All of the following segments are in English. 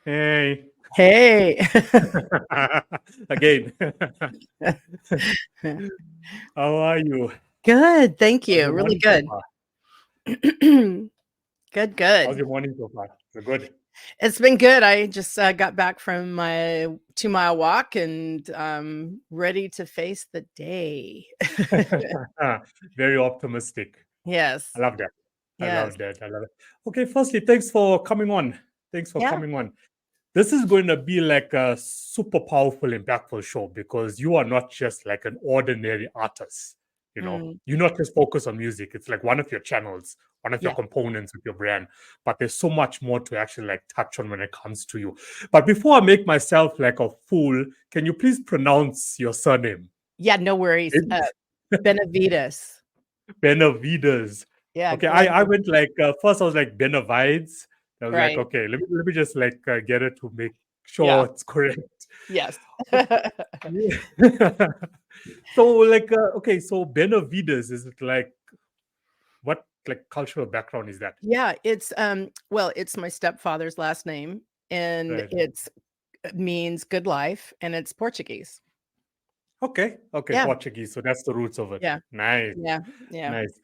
Hey. Hey. Again. How are you? Good. Thank How's you. your Really morning so good. far? Good, How's good. your morning so far? Is it good? It's been good. I just got back from my 2-mile walk and ready to face the day. Very optimistic. Yes. I love that. I Yes. love that. I love it. Okay, firstly, thanks for coming on. Thanks for Yeah. coming on. This is going to be like a super powerful, impactful show because you are not just like an ordinary artist. Mm, You're not just focused on music. It's like one of your channels, one of your yeah. components of your brand. But there's so much more to actually like touch on when it comes to you. But before I make myself like a fool, can you please pronounce your surname? Yeah, no worries. Benevides. Benavides. Yeah, Okay, I Glenda. went like first I was like Benevides. I was like, Right. okay, let me just like get it to make Yeah. sure it's correct. Yes. Yeah. So like okay, so Benavides, is it like what like cultural background is that? Yeah, it's well, it's my stepfather's last name and Right. it means good life and it's Portuguese. Okay, okay, Yeah. Portuguese. So that's the roots of it. Yeah. Nice, Yeah. Yeah. nice.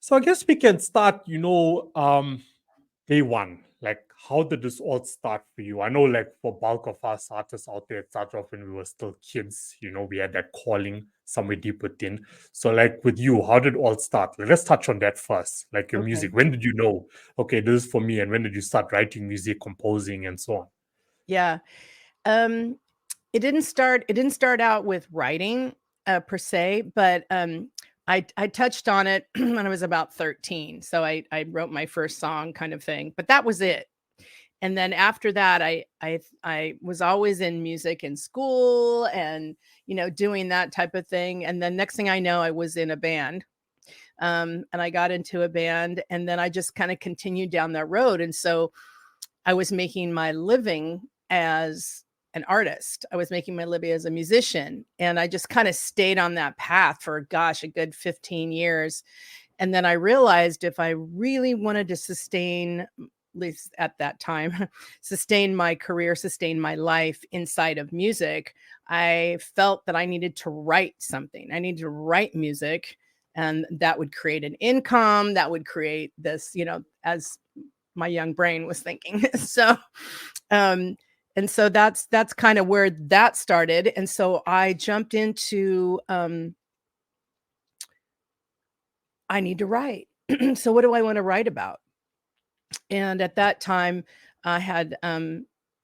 So I guess we can start, day one. Like, how did this all start for you? I know, like, for bulk of us artists out there, it started off when we were still kids. We had that calling somewhere deep within. So, like, with you, how did it all start? Let's touch on that first. Like, your Okay. music. When did you know, okay, this is for me? And when did you start writing music, composing, and so on? Yeah. Um, it didn't start out with writing, per se, but, I touched on it when I was about 13. So I wrote my first song kind of thing, but that was it. And then after that, I was always in music in school and, doing that type of thing. And then next thing I know, I was in a band. And I got into a band and then I just kind of continued down that road. And so I was making my living as an artist. I was making my living as a musician. And I just kind of stayed on that path for, gosh, a good 15 years. And then I realized if I really wanted to sustain, at least at that time, sustain my career, sustain my life inside of music, I felt that I needed to write something. I needed to write music. And that would create an income, that would create this, as my young brain was thinking. So, um, and so that's kind of where that started. And so I jumped into I need to write. So what do I want to write about? And at that time, I had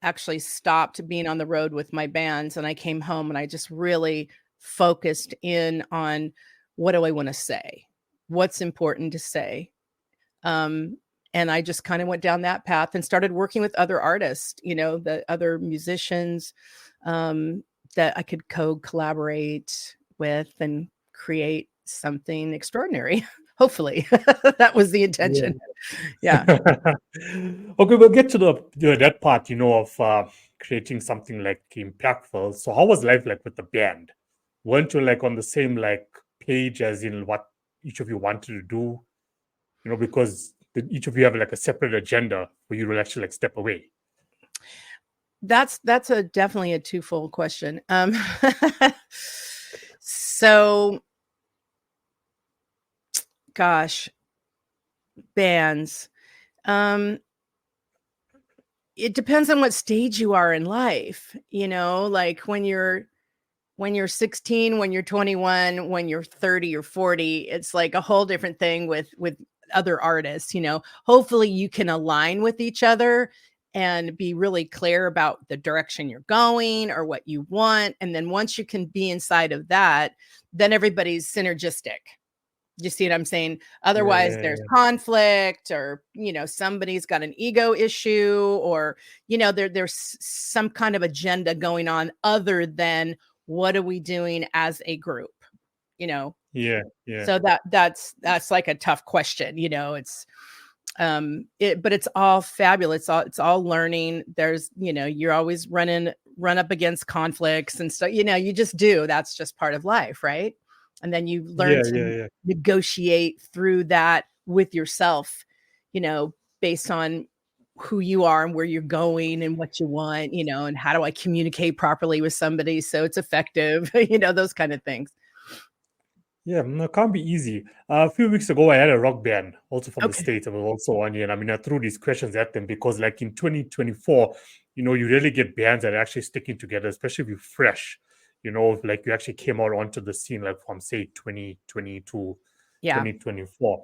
actually stopped being on the road with my bands, and I came home and I just really focused in on what do I want to say, what's important to say. Um, and I just kind of went down that path and started working with other artists, the other musicians that I could collaborate with and create something extraordinary. Hopefully, that was the intention. Yeah. Okay, we'll get to that part, of creating something like impactful. So, how was life like with the band? Weren't you like on the same like page as in what each of you wanted to do? Because each of you have like a separate agenda for you to actually like step away. That's a definitely a twofold question. So gosh, bands. Um, it depends on what stage you are in life, like when you're 16, when you're 21, when you're 30 or 40, it's like a whole different thing with other artists, Hopefully you can align with each other and be really clear about the direction you're going or what you want. And then once you can be inside of that, then everybody's synergistic. You see what I'm saying? Otherwise, there's Yeah, conflict or, somebody's got an ego issue or, there's some kind of agenda going on other than what are we doing as a group, you know? yeah, yeah, So that's like a tough question, it's but it's all fabulous. It's all learning. There's, you're always run up against conflicts and stuff, you just do. That's just part of life, right? And then you learn yeah, to yeah, negotiate through that with yourself, based on who you are and where you're going and what you want, and how do I communicate properly with somebody so it's effective, those kind of things. Yeah, no, it can't be easy. A few weeks ago, I had a rock band also from the Okay. States. I was also on here. And I mean, I threw these questions at them because, like in 2024, you really get bands that are actually sticking together, especially if you're fresh, like you actually came out onto the scene, like from, say, 2022, Yeah. 2024.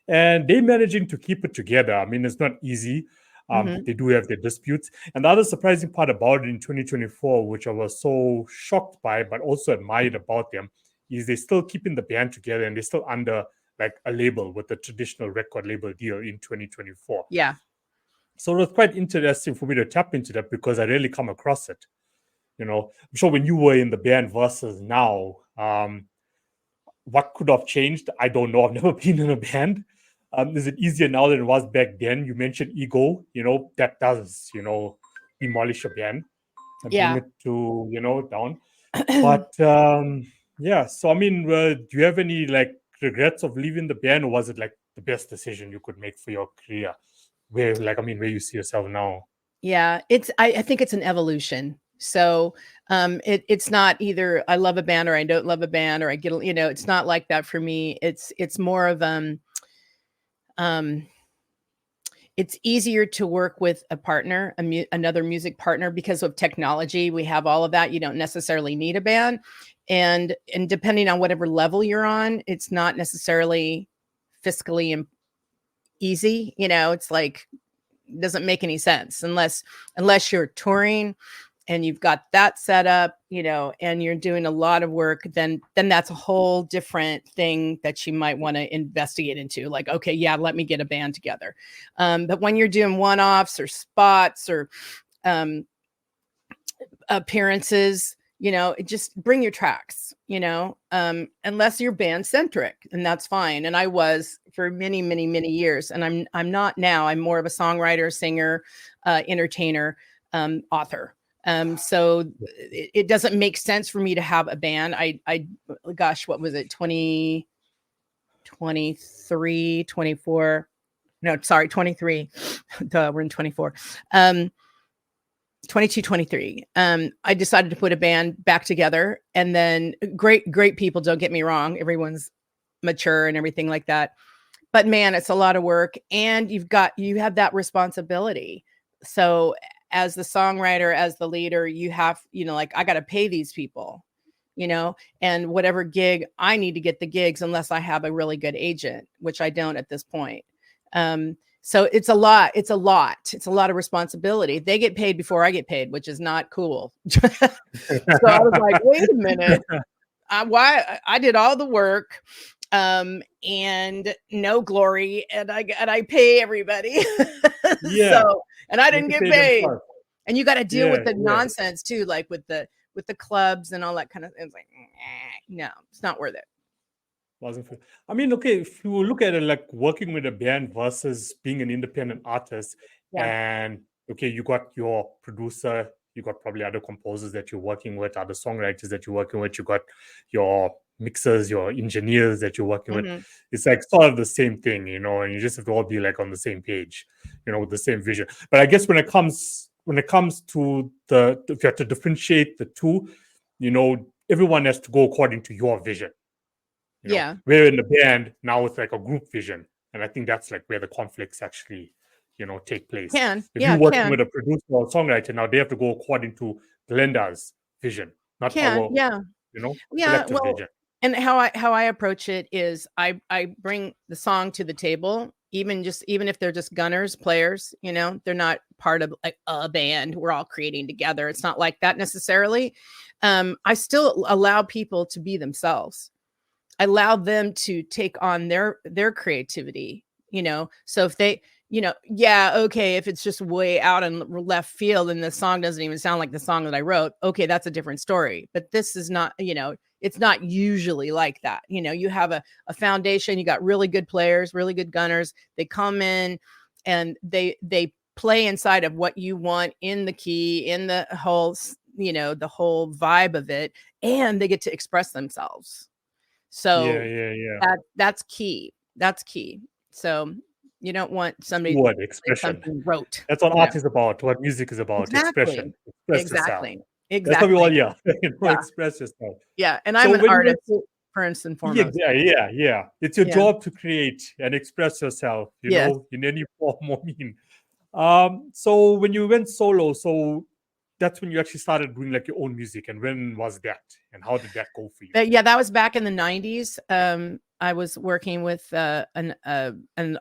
And they managing to keep it together. I mean, it's not easy. Mhm. They do have their disputes. And the other surprising part about it in 2024, which I was so shocked by, but also admired about them, is they're still keeping the band together and they're still under like a label with the traditional record label deal in 2024. Yeah. So it was quite interesting for me to tap into that because I rarely come across it. I'm sure when you were in the band versus now, what could have changed? I don't know. I've never been in a band. Is it easier now than it was back then? You mentioned ego, that does, demolish a band and bring Yeah. it to, down. But yeah, so I mean, do you have any like regrets of leaving the band, or was it like the best decision you could make for your career? Where, like, I mean, where you see yourself now? Yeah, I think it's an evolution. So it's not either I love a band or I don't love a band or I get, it's not like that for me. It's more of um it's easier to work with a partner, another music partner, because of technology. We have all of that. You don't necessarily need a band, and depending on whatever level you're on, it's not necessarily fiscally easy. It's like doesn't make any sense unless you're touring and you've got that set up, and you're doing a lot of work, then that's a whole different thing that you might want to investigate into. Like, okay, yeah, let me get a band together. But when you're doing one-offs or spots or appearances, just bring your tracks, unless you're band centric, and that's fine. And I was for many, many, many years, and I'm not now. I'm more of a songwriter, singer, entertainer, author. So it doesn't make sense for me to have a band. Gosh, what was it? 23, 24. No, sorry, 23. Duh, we're in 24. 22, 23. I decided to put a band back together, and then great people. Don't get me wrong. Everyone's mature and everything like that. But man, it's a lot of work, and you have that responsibility. So as the songwriter, as the leader, you have, like, I got to pay these people, and whatever gig I need to get the gigs, unless I have a really good agent, which I don't at this point. So it's a lot of responsibility. They get paid before I get paid, which is not cool. So I was like, wait a minute. Why I did all the work and no glory, and I pay everybody. Yeah, So, and I didn't get paid. And you got to deal with the nonsense too, like with the clubs and all that kind of thing. It's like, no, it's not worth it. Wasn't fair. I mean, okay, if you look at it like working with a band versus being an independent artist, Yeah. and okay, you got your producer, you got probably other composers that you're working with, other songwriters that you're working with, you got your mixers, your engineers that you're working with. It's like sort of the same thing, and you just have to all be like on the same page, with the same vision. But I guess when it comes to if you have to differentiate the two, everyone has to go according to your vision. Yeah. We're in the band now with like a group vision, and I think that's like where the conflicts actually take place. If you're working with a producer or songwriter, now they have to go according to Glenda's vision, not our collective vision. And how I approach it is I bring the song to the table, even if they're just gunners, players, they're not part of like a band. We're all creating together. It's not like that necessarily. I still allow people to be themselves. I allow them to take on their creativity, so if they, if it's just way out in left field and the song doesn't even sound like the song that I wrote, okay, that's a different story. But this is not, it's not usually like that. You have a foundation, you got really good players, really good gunners. They come in and they play inside of what you want in the key, in the whole, the whole vibe of it, and they get to express themselves. So yeah. that's key. So You don't want somebody to Word say expression. something rote. That's what You know? art is about. What music is about. Expression. Exactly. Express yourself. Exactly. That's what we all Exactly. hear. Yeah. Express yourself. Yeah. And I'm So an when you went artist to first and yeah, foremost. yeah. It's your Yeah. job to create and express yourself, Yes. in any form or mean. So when you went solo, so that's when you actually started doing like your own music. And when was that? And how did that go for you? Yeah, that was back in the 90s. I was working with an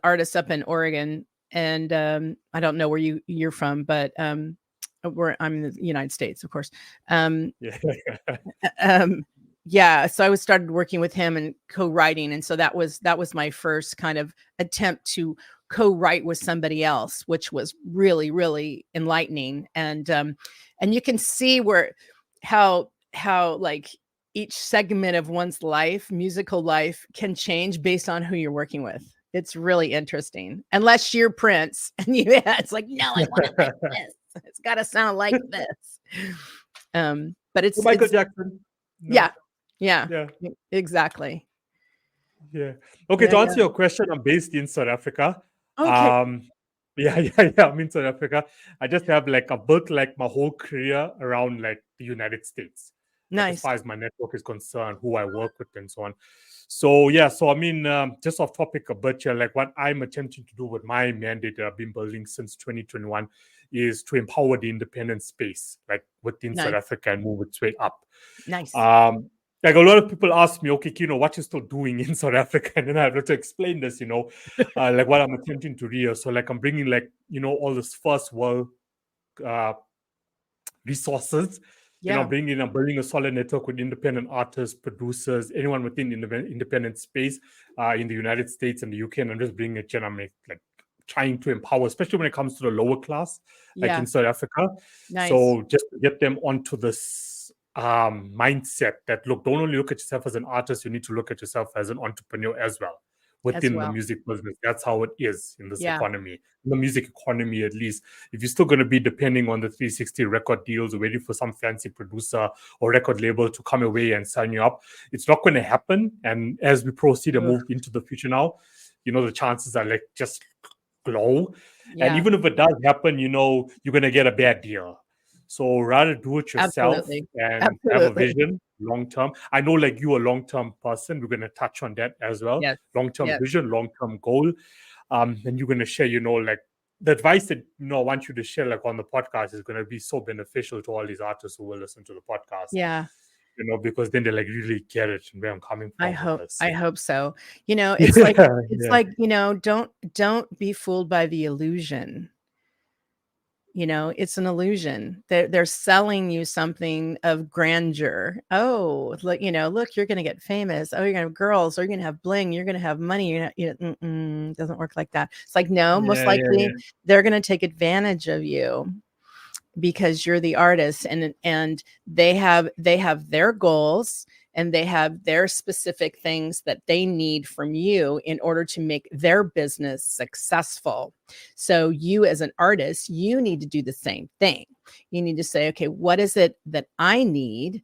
artist up in Oregon, and I don't know where you're from, but I'm in the United States, of course. Yeah. Yeah, so I started working with him and co-writing, and so that was my first kind of attempt to co-write with somebody else, which was really, really enlightening. And you can see how like each segment of one's life, musical life, can change based on who you're working with. It's really interesting. Unless you're Prince and it's like, no, I want it like this. It's got to sound like this. But it's Michael Jackson. No. Yeah. Exactly. Yeah. Okay. Yeah, To answer your question, I'm based in South Africa. Okay. Yeah. I'm in South Africa. I just have I built like my whole career around like the United States. Like as Nice. far as my network is concerned, who I work with and so on. So yeah, so I mean, just off topic a bit here, like what I'm attempting to do with my mandate that I've been building since 2021 is to empower the independent space, like within South Nice. Africa and move its way up. Nice. Like a lot of people ask me, okay, Kino, what you still doing in South Africa? And then I have to explain this, like what I'm attempting to do here. So like I'm bringing all this first world resources. Yeah. I'm building a solid network with independent artists, producers, anyone within the independent space in the United States and the UK. And I'm just bringing it, and I'm like trying to empower, especially when it comes to the lower class, like in South Africa. Nice. So just to get them onto this mindset that, look, don't only look at yourself as an artist, you need to look at yourself as an entrepreneur as well within the music business. That's how it is in this economy, in the music economy at least. If you're still going to be depending on the 360 record deals or waiting for some fancy producer or record label to come away and sign you up, it's not going to happen. And as we proceed and move into the future now, the chances are like just low. Yeah. And even if it does happen, you're going to get a bad deal. So rather do it yourself and have a vision long term. I know like you are a long-term person. We're going to touch on that as well. Yes. Long-term vision, long-term goal. And you're going to share, like the advice that I want you to share like on the podcast is going to be so beneficial to all these artists who will listen to the podcast. Yeah. Because then they like really get it and where I'm coming from. I hope so. It's like don't be fooled by the illusion. It's an illusion. They're selling you something of grandeur. Oh, look, you're going to get famous. Oh, you're going to have girls, or you're going to have bling. You're going to have money. It doesn't work like that. It's like, no, most likely they're going to take advantage of you because you're the artist, and they have their goals, and they have their specific things that they need from you in order to make their business successful. So you as an artist, you need to do the same thing. You need to say, okay, what is it that I need?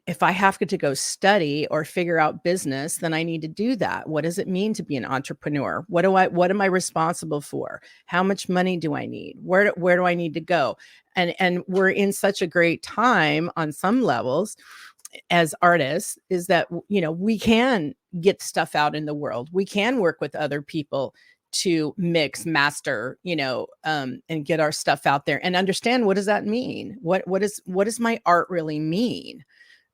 If I have to go study or figure out business, then I need to do that. What does it mean to be an entrepreneur? What am I responsible for? How much money do I need? Where do I need to go? And we're in such a great time on some levels as artists, is that, we can get stuff out in the world. We can work with other people to mix, master, and get our stuff out there and understand, what does that mean? What does my art really mean?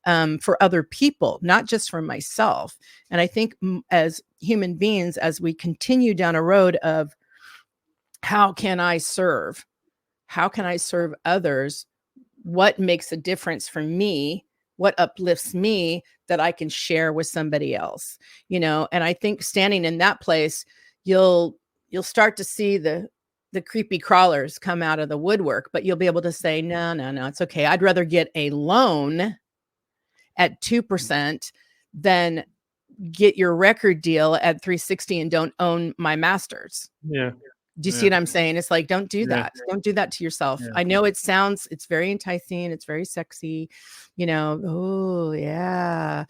For other people, not just for myself. And I think as human beings, as we continue down a road of how can I serve others, what makes a difference for me, what uplifts me that I can share with somebody else, and I think standing in that place, you'll start to see the creepy crawlers come out of the woodwork, but you'll be able to say, no, it's okay. I'd rather get a loan at 2% than get your record deal at 360 and don't own my masters. Yeah. Do you see what I'm saying? It's like, don't do that. Don't do that to yourself. I know it's very enticing. It's very sexy, oh yeah,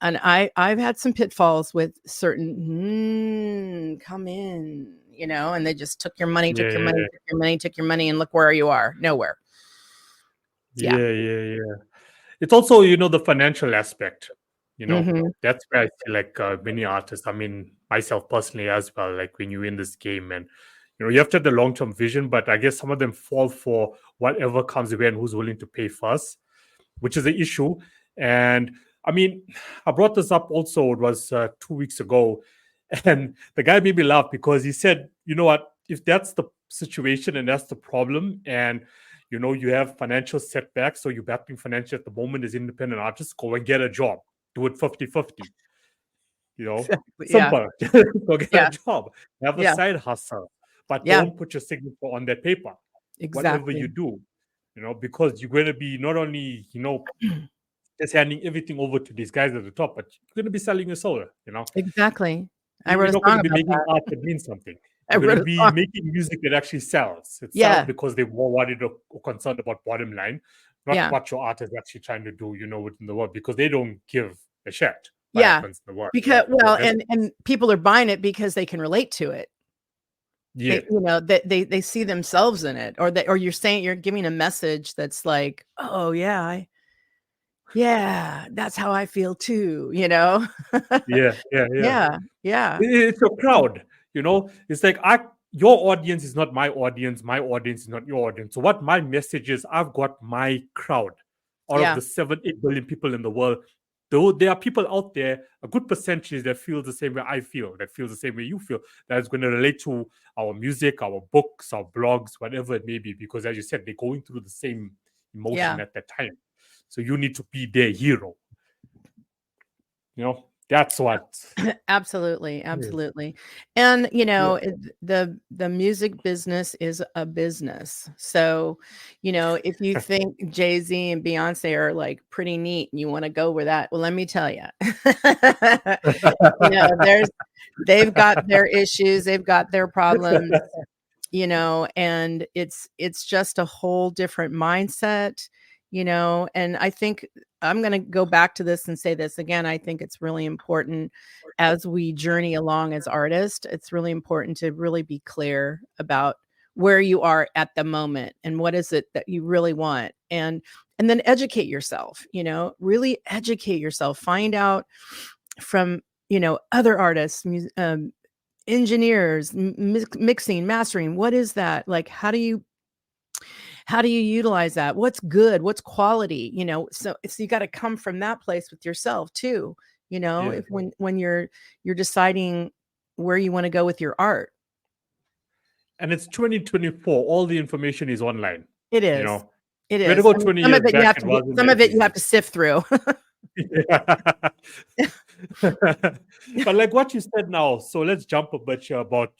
And I've had some pitfalls with certain come in, and they just took your money, Yeah, took your yeah, money, yeah. took your money, took your money, and look where you are. Nowhere. Yeah. Yeah, yeah, yeah. It's also, the financial aspect. Hmm. That's where I feel like many artists, I mean, myself personally as well, like when you're in this game and, you have to have the long term vision, but I guess some of them fall for whatever comes away and who's willing to pay first, which is the issue. And I mean, I brought this up also, it was 2 weeks ago, and the guy made me laugh because he said, you know what, if that's the situation and that's the problem, and you have financial setbacks, so you're battling financially at the moment as independent artists, go and get a job, do it 50-50. Exactly. Yeah. Simple. Go get a Yeah. job, have a Yeah. side hustle, but Yeah. don't put your signature on that paper, whatever you Exactly. do, because you're going to be not only, just handing everything over to these guys at the top, but you're going to be selling your soul, Exactly. I wrote You're a not going song to be about making that. art that means something. I You're going wrote to a be song. making music that actually sells. It sells Yeah. because they were worried or concerned about bottom line, not Yeah. what your art is actually trying to do, within the world, because they don't give a shit what Yeah. happens in the world. Because They're well, just, and people are buying it because they can relate to it. yeah, They see themselves in it, or you're giving a message that's like, oh yeah, that's how I feel too. yeah, yeah, yeah. Yeah. Yeah. It's a crowd, It's like your audience is not my audience is not your audience. So what my message is, I've got my crowd out of Yeah. the 7-8 billion people in the world. Though there are people out there, a good percentage that feels the same way I feel, that feels the same way you feel, that is going to relate to our music, our books, our blogs, whatever it may be, because as you said, they're going through the same emotion Yeah. at that time. So you need to be their hero. That's what Absolutely, it is. absolutely. And Yeah. the music business is a business. So, if you think Jay-Z and Beyonce are like pretty neat and you want to go with that, well, let me tell you. There's they've got their issues, they've got their problems, and it's just a whole different mindset, and I think I'm going to go back to this and say this again. I think it's really important as we journey along as artists. It's really important to really be clear about where you are at the moment and what is it that you really want, and then educate yourself, really educate yourself, find out from, other artists, engineers, mixing, mastering. What is that? Like, how do you utilize that? What's good? What's quality? So you got to come from that place with yourself too. Yeah. If when you're deciding where you want to go with your art. And it's 2024. All the information is online. It You is. know, It we had to is. go I mean, 20 some years of it you back. have It to wasn't some that of it you have easy. to sift through. But like what you said now, so let's jump a bit here about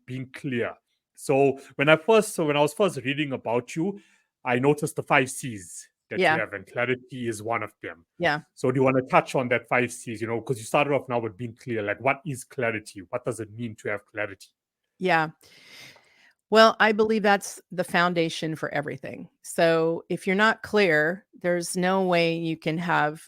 being clear. So when I was first reading about you, I noticed the 5 C's that you Yeah. have, and clarity is one of them. Yeah. So do you want to touch on that 5 C's? Because you started off now with being clear. Like, what is clarity? What does it mean to have clarity? Yeah. Well, I believe that's the foundation for everything. So if you're not clear, there's no way you can have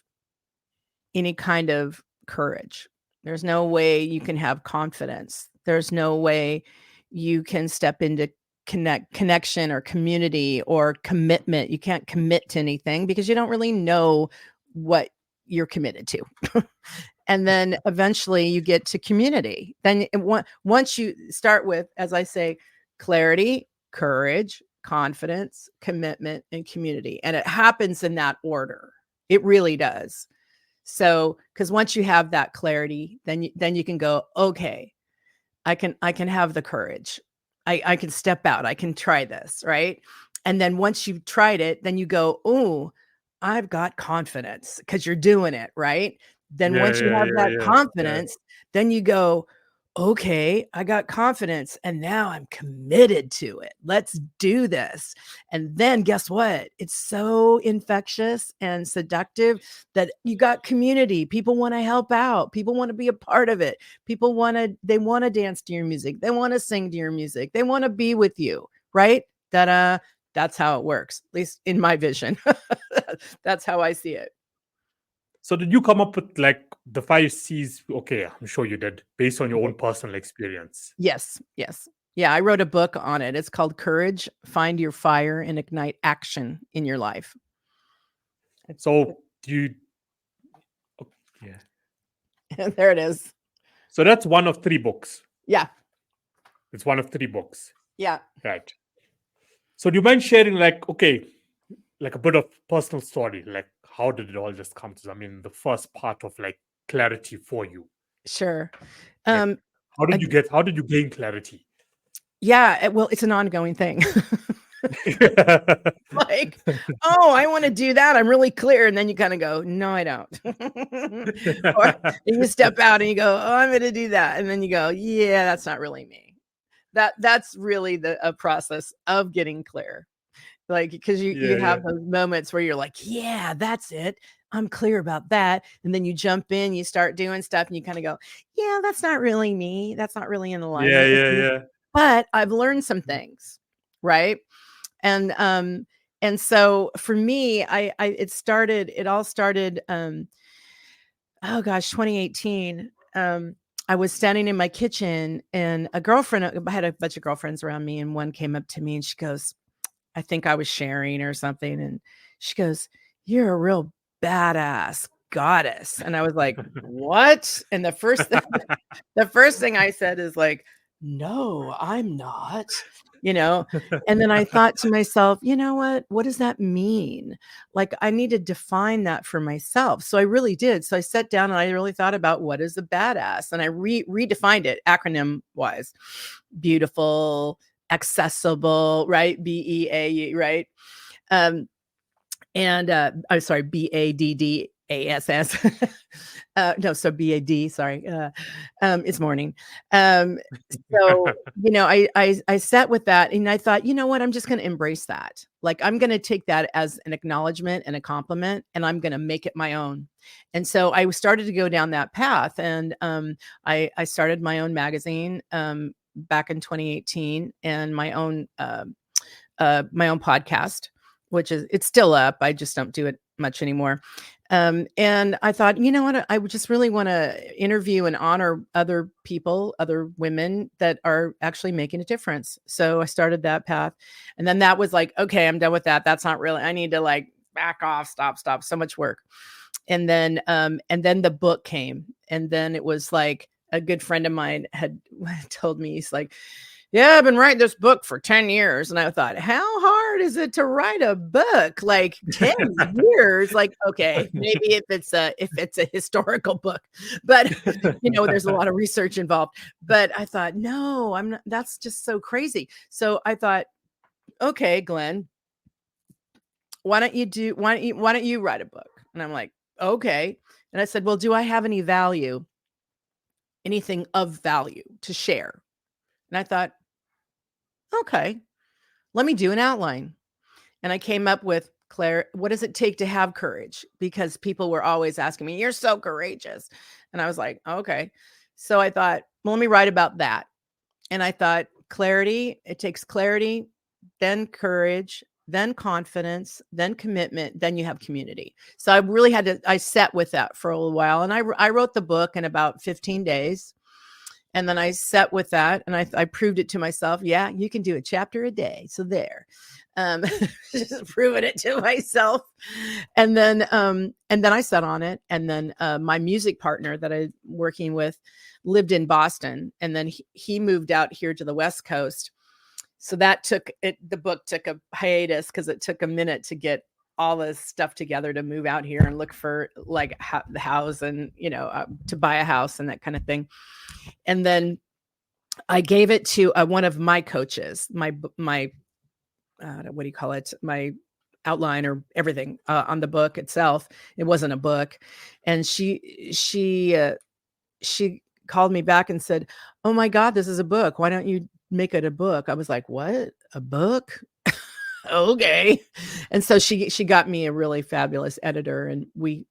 any kind of courage. There's no way you can have confidence. There's no way you can step into connection or community or commitment. You can't commit to anything because you don't really know what you're committed to. And then eventually you get to community. Then once you start with, as I say, clarity, courage, confidence, commitment, and community. And it happens in that order. It really does. So, because once you have that clarity, then you can go, okay, I can have the courage. I can step out. I can try this, right? And then once you've tried it, then you go, oh, I've got confidence because you're doing it, right? Then Yeah, once you yeah, have yeah, that yeah, yeah. confidence, then you go, okay, I got confidence and now I'm committed to it. Let's do this. And then guess what? It's so infectious and seductive that you got community. People want to help out. People want to be a part of it. They want to dance to your music. They want to sing to your music. They want to be with you, right? That's how it works, at least in my vision. That's how I see it. So did you come up with like the 5 C's? Okay, I'm sure you did, based on your own personal experience. Yes. Yeah, I wrote a book on it. It's called Courage, Find Your Fire and Ignite Action in Your Life. So do you? Yeah. There it is. So that's one of 3 books. Yeah. It's one of 3 books. Yeah. Right. So do you mind sharing, like, okay, like a bit of personal story, like how did it all just come to? I mean, the first part of like clarity for you. Sure. Like, how did you gain clarity? Yeah, well, it's an ongoing thing. Like, oh, I want to do that. I'm really clear. And then you kind of go, no, I don't. Or you step out and you go, oh, I'm going to do that. And then you go, yeah, that's not really me. That's really a process of getting clear. Like, because you have those moments where you're like, yeah, that's it. I'm clear about that. And then you jump in, you start doing stuff and you kind of go, yeah, that's not really me. That's not really in alignment with me. Yeah. But I've learned some things, right? And so for me, it all started 2018. I was standing in my kitchen and I had a bunch of girlfriends around me, and one came up to me and she goes, I think I was sharing or something, and she goes, "You're a real badass goddess." And I was like, "What?" And the first thing I said is like, "No, I'm not." And then I thought to myself, you know what does that mean? Like, I need to define that for myself. So I really did. So I sat down and I really thought about what is a badass, and I redefined it acronym wise: beautiful, accessible, right? BEA, right? I'm sorry, BADDASS. No, so BAD, sorry. It's morning. So, I sat with that and I thought, you know what, I'm just going to embrace that. Like, I'm going to take that as an acknowledgement and a compliment, and I'm going to make it my own. And so I started to go down that path, and I started my own magazine back in 2018, and my own podcast, which it's still up. I just don't do it much anymore. And I thought, you know what, I would just really want to interview and honor other people, other women that are actually making a difference. So I started that path. And then that was like, okay, I'm done with that. That's not really, I need to like back off, stop, so much work. And then the book came, and then it was like a good friend of mine had told me, he's like, yeah, I've been writing this book for 10 years. And I thought, how hard is it to write a book? Like 10 years? Like, okay, maybe if it's a historical book, but there's a lot of research involved. But I thought, no, I'm not, that's just so crazy. So I thought, okay, Glenn, why don't you write a book? And I'm like, okay. And I said, well, do I have anything of value to share? And I thought, okay, let me do an outline. And I came up with, Claire, what does it take to have courage? Because people were always asking me, you're so courageous. And I was like, okay. So I thought, well, let me write about that. And I thought, clarity, it takes clarity, then courage, then confidence, then commitment, then you have community. So I really I sat with that for a little while. And I wrote the book in about 15 days. And then I sat with that, and I proved it to myself. Yeah, you can do a chapter a day. So there, just proving it to myself. And then I sat on it. And then my music partner that I'm working with lived in Boston, and then he moved out here to the West Coast. So the book took a hiatus because it took a minute to get all this stuff together to move out here and look for like the house and, to buy a house and that kind of thing. And then I gave it to one of my coaches, my what do you call it? My outline or everything on the book itself. It wasn't a book. And she called me back and said, oh my God, this is a book. Why don't you make it a book? I was like, what? A book? Okay. And so she got me a really fabulous editor, and we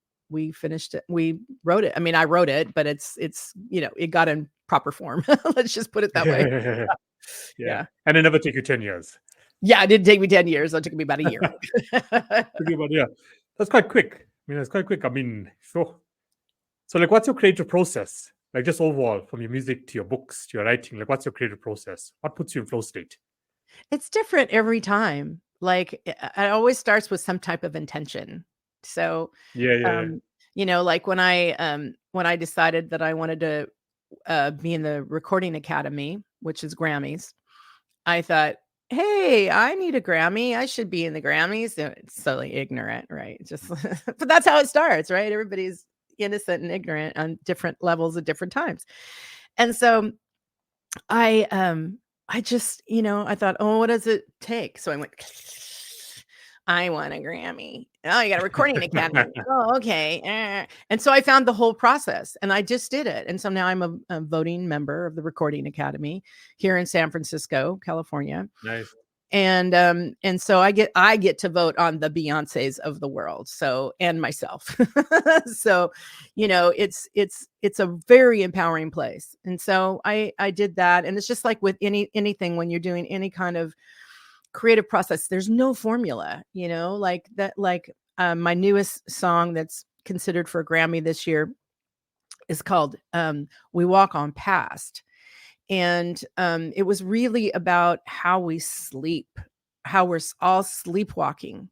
finished it. We wrote it. I mean, I wrote it, but it's it got in proper form. Let's just put it that way. Yeah. And it never took you 10 years. Yeah, it didn't take me 10 years. It took me about a year. That's quite quick. mean, it's quite quick. I mean, sure. So, like, what's your creative process? Like, just overall, from your music to your books to your writing, like, what's your creative process? What puts you in flow state? It's different every time. Like, it always starts with some type of intention. So, Yeah, yeah, yeah. um, like when I decided that I wanted to be in the Recording Academy, which is Grammys, I thought, "Hey, I need a Grammy. I should be in the Grammys." It's totally ignorant, right? Just but that's how it starts, right? Everybody's innocent and ignorant on different levels at different times. And so I just, I thought, "Oh, what does it take?" So I went, "I want a Grammy." "Oh, you got a Recording Academy." "Oh, okay." And so I found the whole process and I just did it. And so now I'm a voting member of the Recording Academy here in San Francisco, California. Nice. And so I get to vote on the Beyoncés of the world. So, and myself. So, it's a very empowering place. And so I did that. And it's just like with anything when you're doing any kind of creative process, there's no formula, like that, like my newest song that's considered for a Grammy this year is called We Walk on Past. And it was really about how we sleep, how we're all sleepwalking,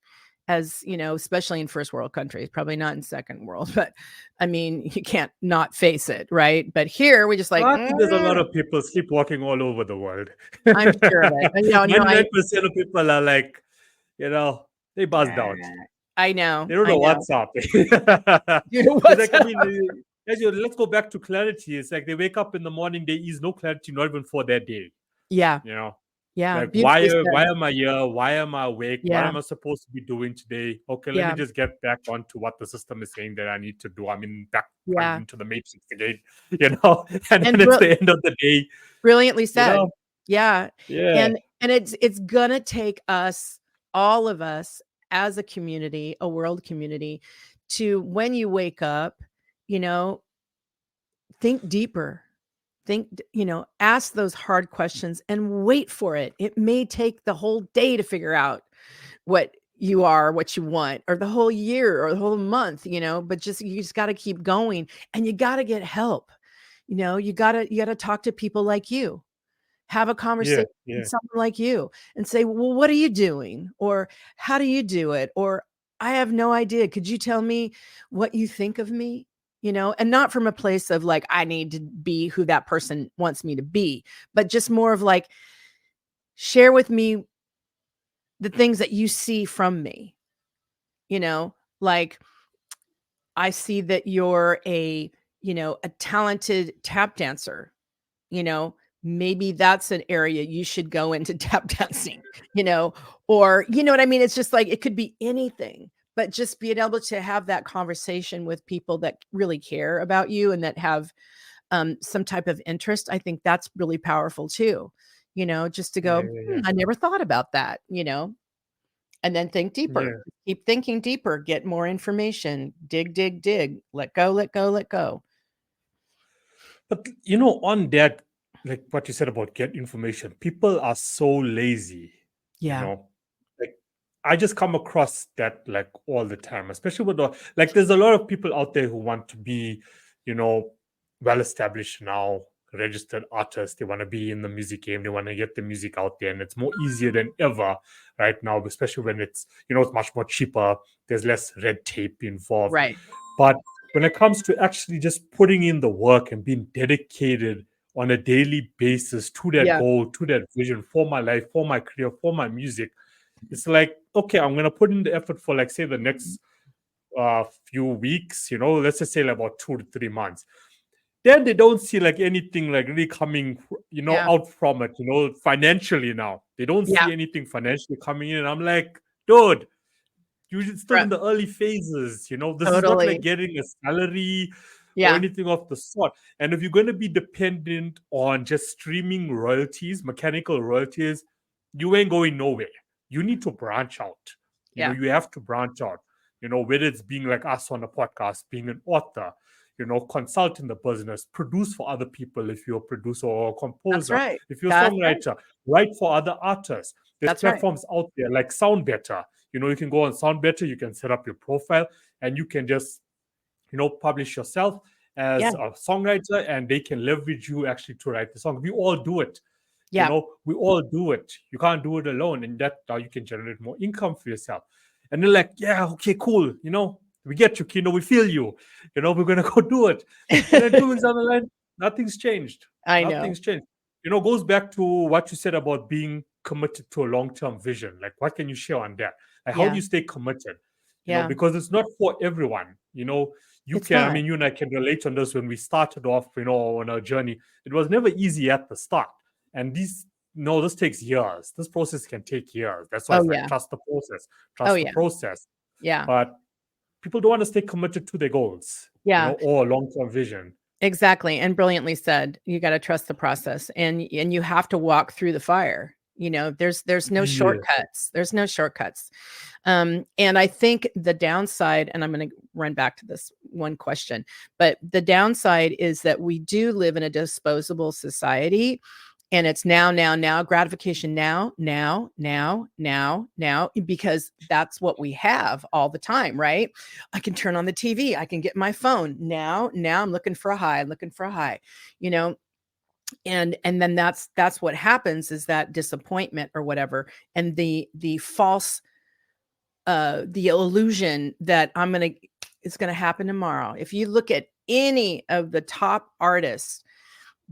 as especially in first world countries, probably not in second world, but I mean, you can't not face it, right? But here we just like, I think there's a lot of people sleepwalking all over the world. I'm sure of it. 99% of people are like, they buzzed out. I know. They don't know what's up. What's like, I mean, let's go back to clarity. It's like they wake up in the morning, there is no clarity, not even for their day. Yeah. Yeah. Like, why am I here? Why am I awake? Yeah. What am I supposed to be doing today? Okay, let me just get back onto what the system is saying that I need to do. I mean, back into the matrix again, and then it's the end of the day. Brilliantly said. Yeah. Yeah. And it's gonna take us, all of us as a community, a world community, to when you wake up, think deeper. Ask those hard questions and wait for it. It may take the whole day to figure out what you are, what you want, or the whole year or the whole month, but you just got to keep going, and you got to get help. You got to talk to people like you. Have a conversation with someone like you and say, "Well, what are you doing?" Or "How do you do it?" Or "I have no idea. Could you tell me what you think of me?" And not from a place of like, I need to be who that person wants me to be, but just more of like, share with me the things that you see from me. Like, I see that you're a talented tap dancer. Maybe that's an area you should go into tap dancing, or, what I mean? It's just like, it could be anything. But just being able to have that conversation with people that really care about you and that have some type of interest, I think that's really powerful too. Just to go, I never thought about that, and then think deeper, keep thinking deeper, get more information, dig, let go, let go, let go. But, on that, like what you said about get information, people are so lazy. Yeah. Like, I just come across that like all the time, especially with there's a lot of people out there who want to be, well established now, registered artists. They want to be in the music game. They want to get the music out there, and it's more easier than ever right now, especially when it's it's much more cheaper. There's less red tape involved. Right. But when it comes to actually just putting in the work and being dedicated on a daily basis to that goal, to that vision for my life, for my career, for my music, it's like, okay, I'm going to put in the effort for, like, say, the next few weeks, let's just say like about 2 to 3 months. Then they don't see like anything like really coming, out from it, financially now. They don't see anything financially coming in. And I'm like, dude, you're still in the early phases, this is not like getting a salary or anything of the sort. And if you're going to be dependent on just streaming royalties, mechanical royalties, you ain't going nowhere. You need to branch out. You have to branch out, whether it's being like us on a podcast, being an author, consult in the business, produce for other people if you're a producer or a composer. If you're a songwriter, write for other artists. There's platforms out there like Sound Better. You can go on Sound Better, you can set up your profile, and you can just publish yourself Yeah. as a songwriter, and they can leverage you actually to write the song. We all do it. Yeah. We all do it. You can't do it alone, and that how you can generate more income for yourself. And they're like, yeah, okay, cool. We get you, Kino. We feel you. We're gonna go do it. And then 2 weeks down the line, nothing's changed. I know. Nothing's changed. Goes back to what you said about being committed to a long-term vision. Like, what can you share on that? Like, how do you stay committed? Yeah. Because it's not for everyone. You It's can. not. I mean, you and I can relate on this. When we started off, on our journey, it was never easy at the start. And this takes years. This process can take years. That's why it's trust the process. Trust the process. Yeah. But people don't want to stay committed to their goals. Yeah. Or long-term vision. Exactly. And brilliantly said. You got to trust the process, and you have to walk through the fire. There's no shortcuts. There's no shortcuts. And I think the downside, and I'm going to run back to this one question, but the downside is that we do live in a disposable society, and it's now, gratification now, because that's what we have all the time, right? I can turn on the TV. I can get my phone now I'm looking for a high, and then that's what happens, is that disappointment or whatever, and the false the illusion that it's going to happen tomorrow. If you look at any of the top artists,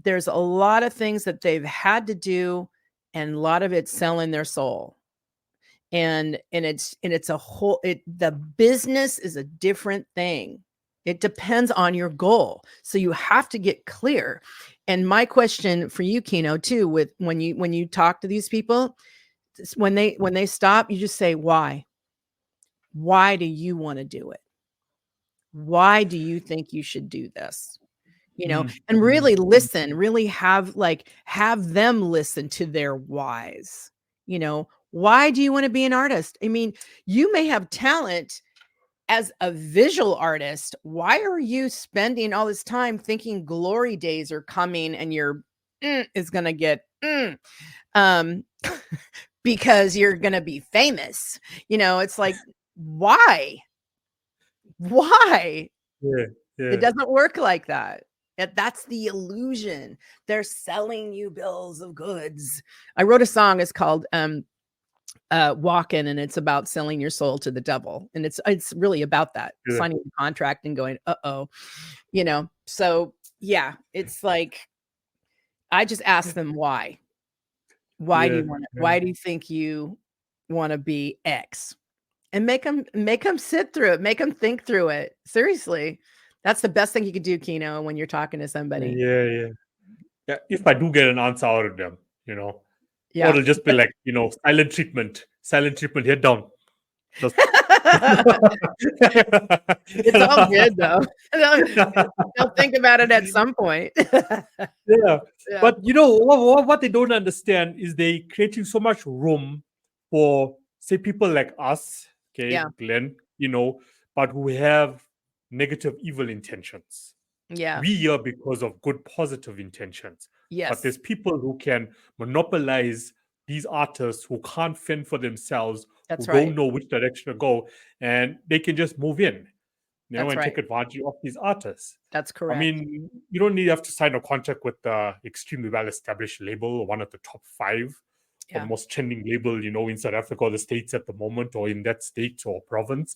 there's a lot of things that they've had to do, and a lot of it's selling their soul. And it's a whole, the business is a different thing. It depends on your goal. So you have to get clear. And my question for you, Kino, too, with when you talk to these people, when they stop, you just say, why? Why do you want to do it? Why do you think you should do this? And really listen, really have them listen to their whys. Why do you want to be an artist? I mean, you may have talent as a visual artist. Why are you spending all this time thinking glory days are coming and your is going to get because you're going to be famous? It's like, why? Yeah. It doesn't work like that. That's the illusion. They're selling you bills of goods. I wrote a song. It's called Walkin', and it's about selling your soul to the devil. And it's really about that, signing a contract and going, so yeah, it's like, I just ask them why. Why do you want it? Why do you think you want to be X? And make them sit through it, make them think through it. Seriously. That's the best thing you can do, Kino, when you're talking to somebody. Yeah. If I do get an answer out of them, or it'll just be like, silent treatment, head down. Just It's all good though. They'll think about it at some point. Yeah. But what they don't understand is they creating so much room for, say, people like us, okay, Glenn, but who have negative, evil intentions. Yeah. We here because of good, positive intentions. Yes. But there's people who can monopolize these artists who can't fend for themselves, don't know which direction to go, and they can just move in, and take advantage of these artists. That's correct. I mean, you don't have to sign a contract with the extremely well-established label or one of the top 5 or most trending label, in South Africa or the States at the moment, or in that state or province.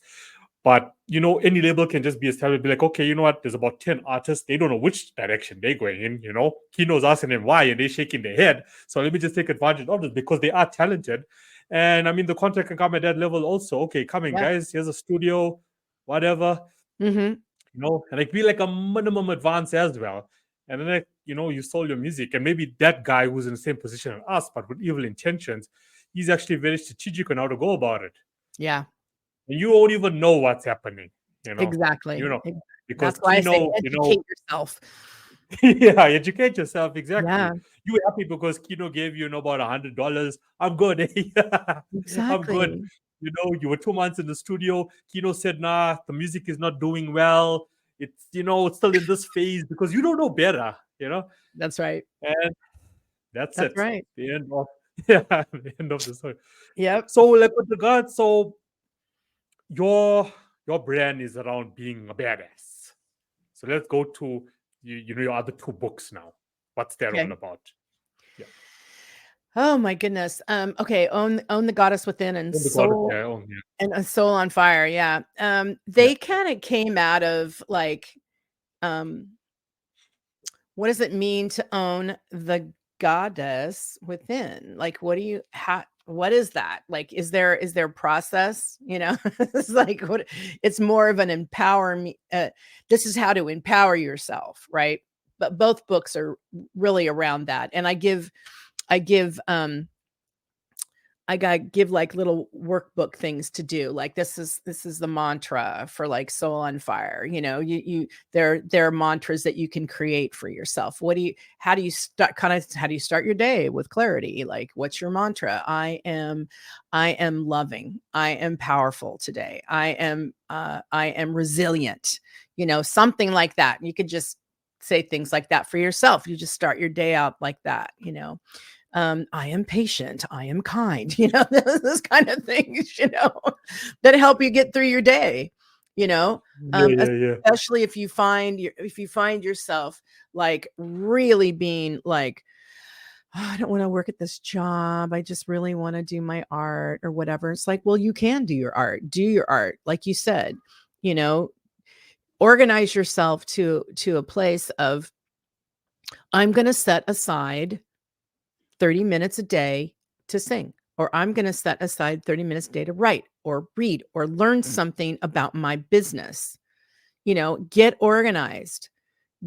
But, any label can just be established, be like, okay, you know what, there's about 10 artists. They don't know which direction they're going in, Kino's asking them why, and they're shaking their head. So let me just take advantage of this because they are talented. And, I mean, the contract can come at that level also. Okay, come in, guys. Here's a studio, whatever. Mm-hmm. And it be like a minimum advance as well. And then, you sold your music. And maybe that guy who's in the same position as us, but with evil intentions, he's actually very strategic on how to go about it. Yeah. And you won't even know what's happening, Exactly. Because that's why I say educate yourself. Yeah, educate yourself. Exactly. Yeah. You were happy because Kino gave you, about $100. I'm good. Exactly. I'm good. You were 2 months in the studio. Kino said, nah, the music is not doing well. It's, it's still in this phase because you don't know better, That's right. And that's it. Right. The end of the end of the story. Yep. So, like with regards, so your brand is around being a badass. So let's go to your other two books now. What's that all Okay. about? Yeah. Oh my goodness. Okay. Own the Goddess Within and Oh, the God of Soul yeah, oh, yeah. and A Soul on Fire. Yeah. Yeah. They kind of came out of like, what does it mean to own the goddess within? Like, what is that? Like, is there a process? It's like it's more of an empower me. This is how to empower yourself, right? But both books are really around that. And I give I got to give like little workbook things to do. Like this is the mantra for like Soul on Fire. There are mantras that you can create for yourself. How do you start your day with clarity? Like what's your mantra? I am loving. I am powerful today. I am resilient. Something like that. You could just say things like that for yourself. You just start your day out like that. I am patient. I am kind, those kind of things, that help you get through your day, Yeah, yeah. especially if you find yourself like really being like, oh, I don't want to work at this job. I just really want to do my art or whatever. It's like, well, you can do your art. Like you said, organize yourself to a place of, I'm going to set aside 30 minutes a day to sing, or I'm going to set aside 30 minutes a day to write or read or learn something about my business. Get organized.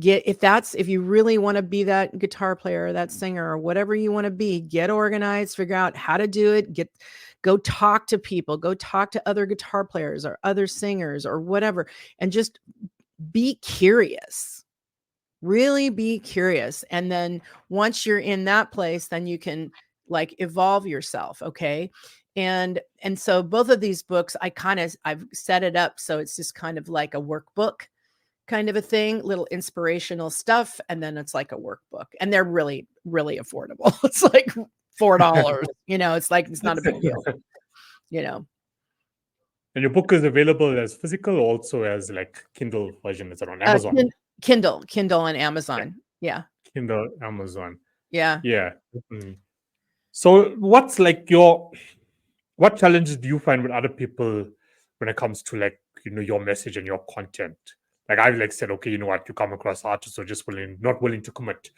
If you really want to be that guitar player or that singer or whatever you want to be, get organized, figure out how to do it, go talk to people, go talk to other guitar players or other singers or whatever, and just be curious. Really be curious. And then once you're in that place, then you can like evolve yourself. Okay. And so both of these books, I've set it up. So it's just kind of like a workbook kind of a thing, little inspirational stuff. And then it's like a workbook, and they're really, really affordable. It's like $4, it's like, it's not a big deal, And your book is available as physical, also as like Kindle version. It's on Amazon. Kindle and Amazon. Yeah. Kindle, Amazon. Yeah. Yeah. So what's like what challenges do you find with other people when it comes to like, your message and your content? Like I've like said, okay, you know what, you come across artists who are just not willing to commit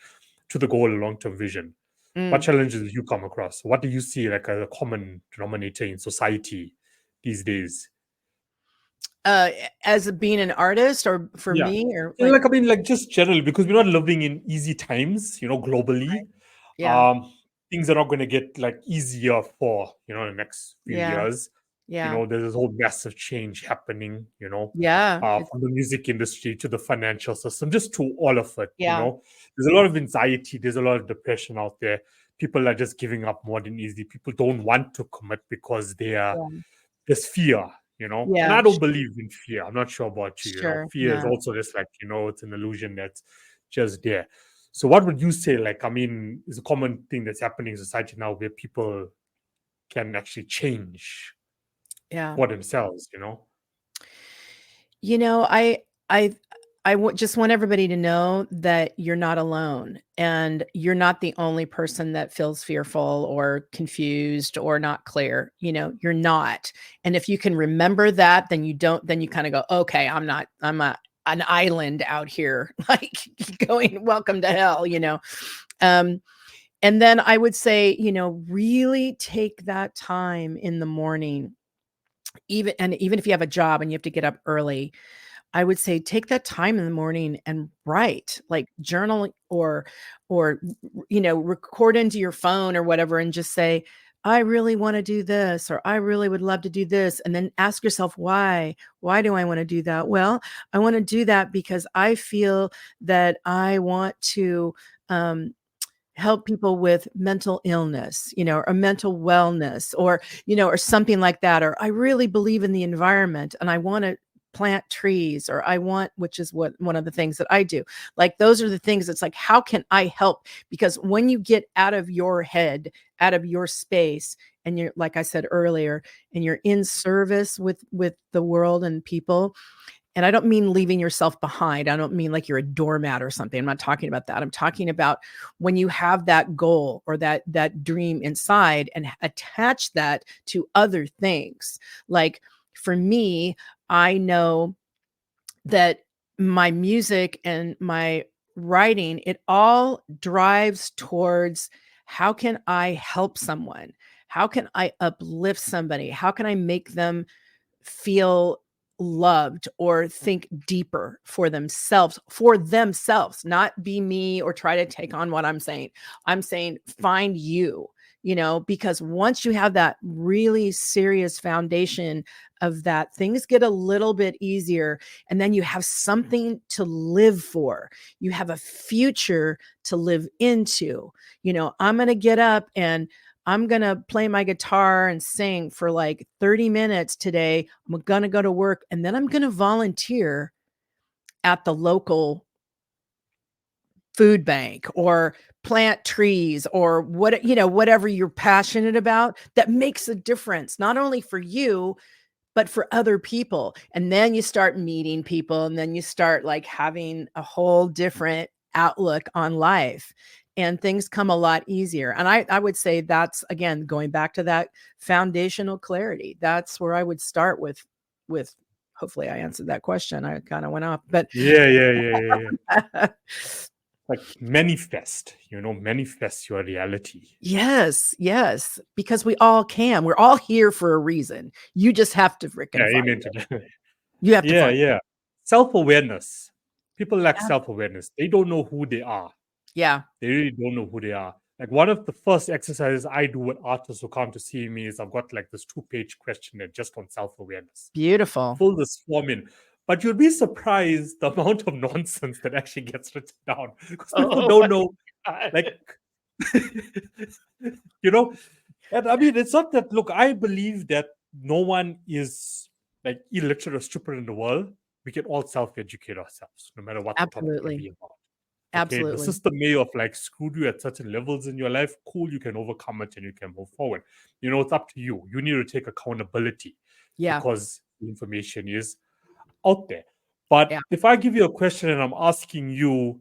to the goal, long-term vision. What challenges do you come across? What do you see like a common denominator in society these days? As being an artist, or for me, or like I mean, like just generally, because we're not living in easy times, globally. Right. Yeah. Things are not going to get like easier for the next few Yeah. years. Yeah. There's this whole massive change happening. Yeah. From the music industry to the financial system, just to all of it. Yeah. There's a lot of anxiety. There's a lot of depression out there. People are just giving up more than easily. People don't want to commit because there's fear. And I don't believe in fear. I'm not sure about you. Sure. Fear is also just like, it's an illusion that's just there. So what would you say, like, I mean, is a common thing that's happening in society now where people can actually change for themselves, just want everybody to know that you're not alone, and you're not the only person that feels fearful or confused or not clear. You're not. And if you can remember that, then you kind of go, okay, I'm an island out here, like going, welcome to hell, and then I would say, really take that time in the morning, even if you have a job and you have to get up early. I would say take that time in the morning and write, like journal or record into your phone or whatever, and just say, I really want to do this, or I really would love to do this. And then ask yourself, why? Why do I want to do that? Well, I want to do that because I feel that I want to help people with mental illness, or mental wellness, or something like that. Or I really believe in the environment and I want to plant trees, or which is one of the things that I do. Like, those are the things that's like, how can I help? Because when you get out of your head, out of your space, and you're, like I said earlier, and you're in service with the world and people. And I don't mean leaving yourself behind. I don't mean like you're a doormat or something. I'm not talking about that. I'm talking about when you have that goal or that dream inside and attach that to other things. Like for me, I know that my music and my writing, it all drives towards how can I help someone? How can I uplift somebody? How can I make them feel loved or think deeper for themselves, not be me or try to take on what I'm saying. I'm saying find you, because once you have that really serious foundation of that, things get a little bit easier. And then you have something to live for. You have a future to live into. I'm going to get up and I'm going to play my guitar and sing for like 30 minutes today. I'm going to go to work and then I'm going to volunteer at the local food bank or plant trees or whatever you're passionate about. That makes a difference, not only for you, but for other people. And then you start meeting people and then you start like having a whole different outlook on life. And things come a lot easier. And I would say that's, again, going back to that foundational clarity. That's where I would start with hopefully I answered that question. I kind of went off, but yeah. Like manifest your reality. Yes, because we all can. We're all here for a reason. You just have to freaking find it. You have to find it. Self-awareness. People lack self-awareness. They don't know who they are. Yeah. They really don't know who they are. Like one of the first exercises I do with artists who come to see me is I've got like this 2-page questionnaire just on self-awareness. Beautiful. Fill this form in. But you'll be surprised the amount of nonsense that actually gets written down. Because people don't know, like, and I mean, it's not that, look, I believe that no one is like illiterate or stupid in the world. We can all self-educate ourselves, no matter what the topic may be about. Okay, Absolutely. the system may have like screwed you at certain levels in your life. Cool, you can overcome it and you can move forward. It's up to you. You need to take accountability. Yeah. Because the information is out there. But if I give you a question and I'm asking you,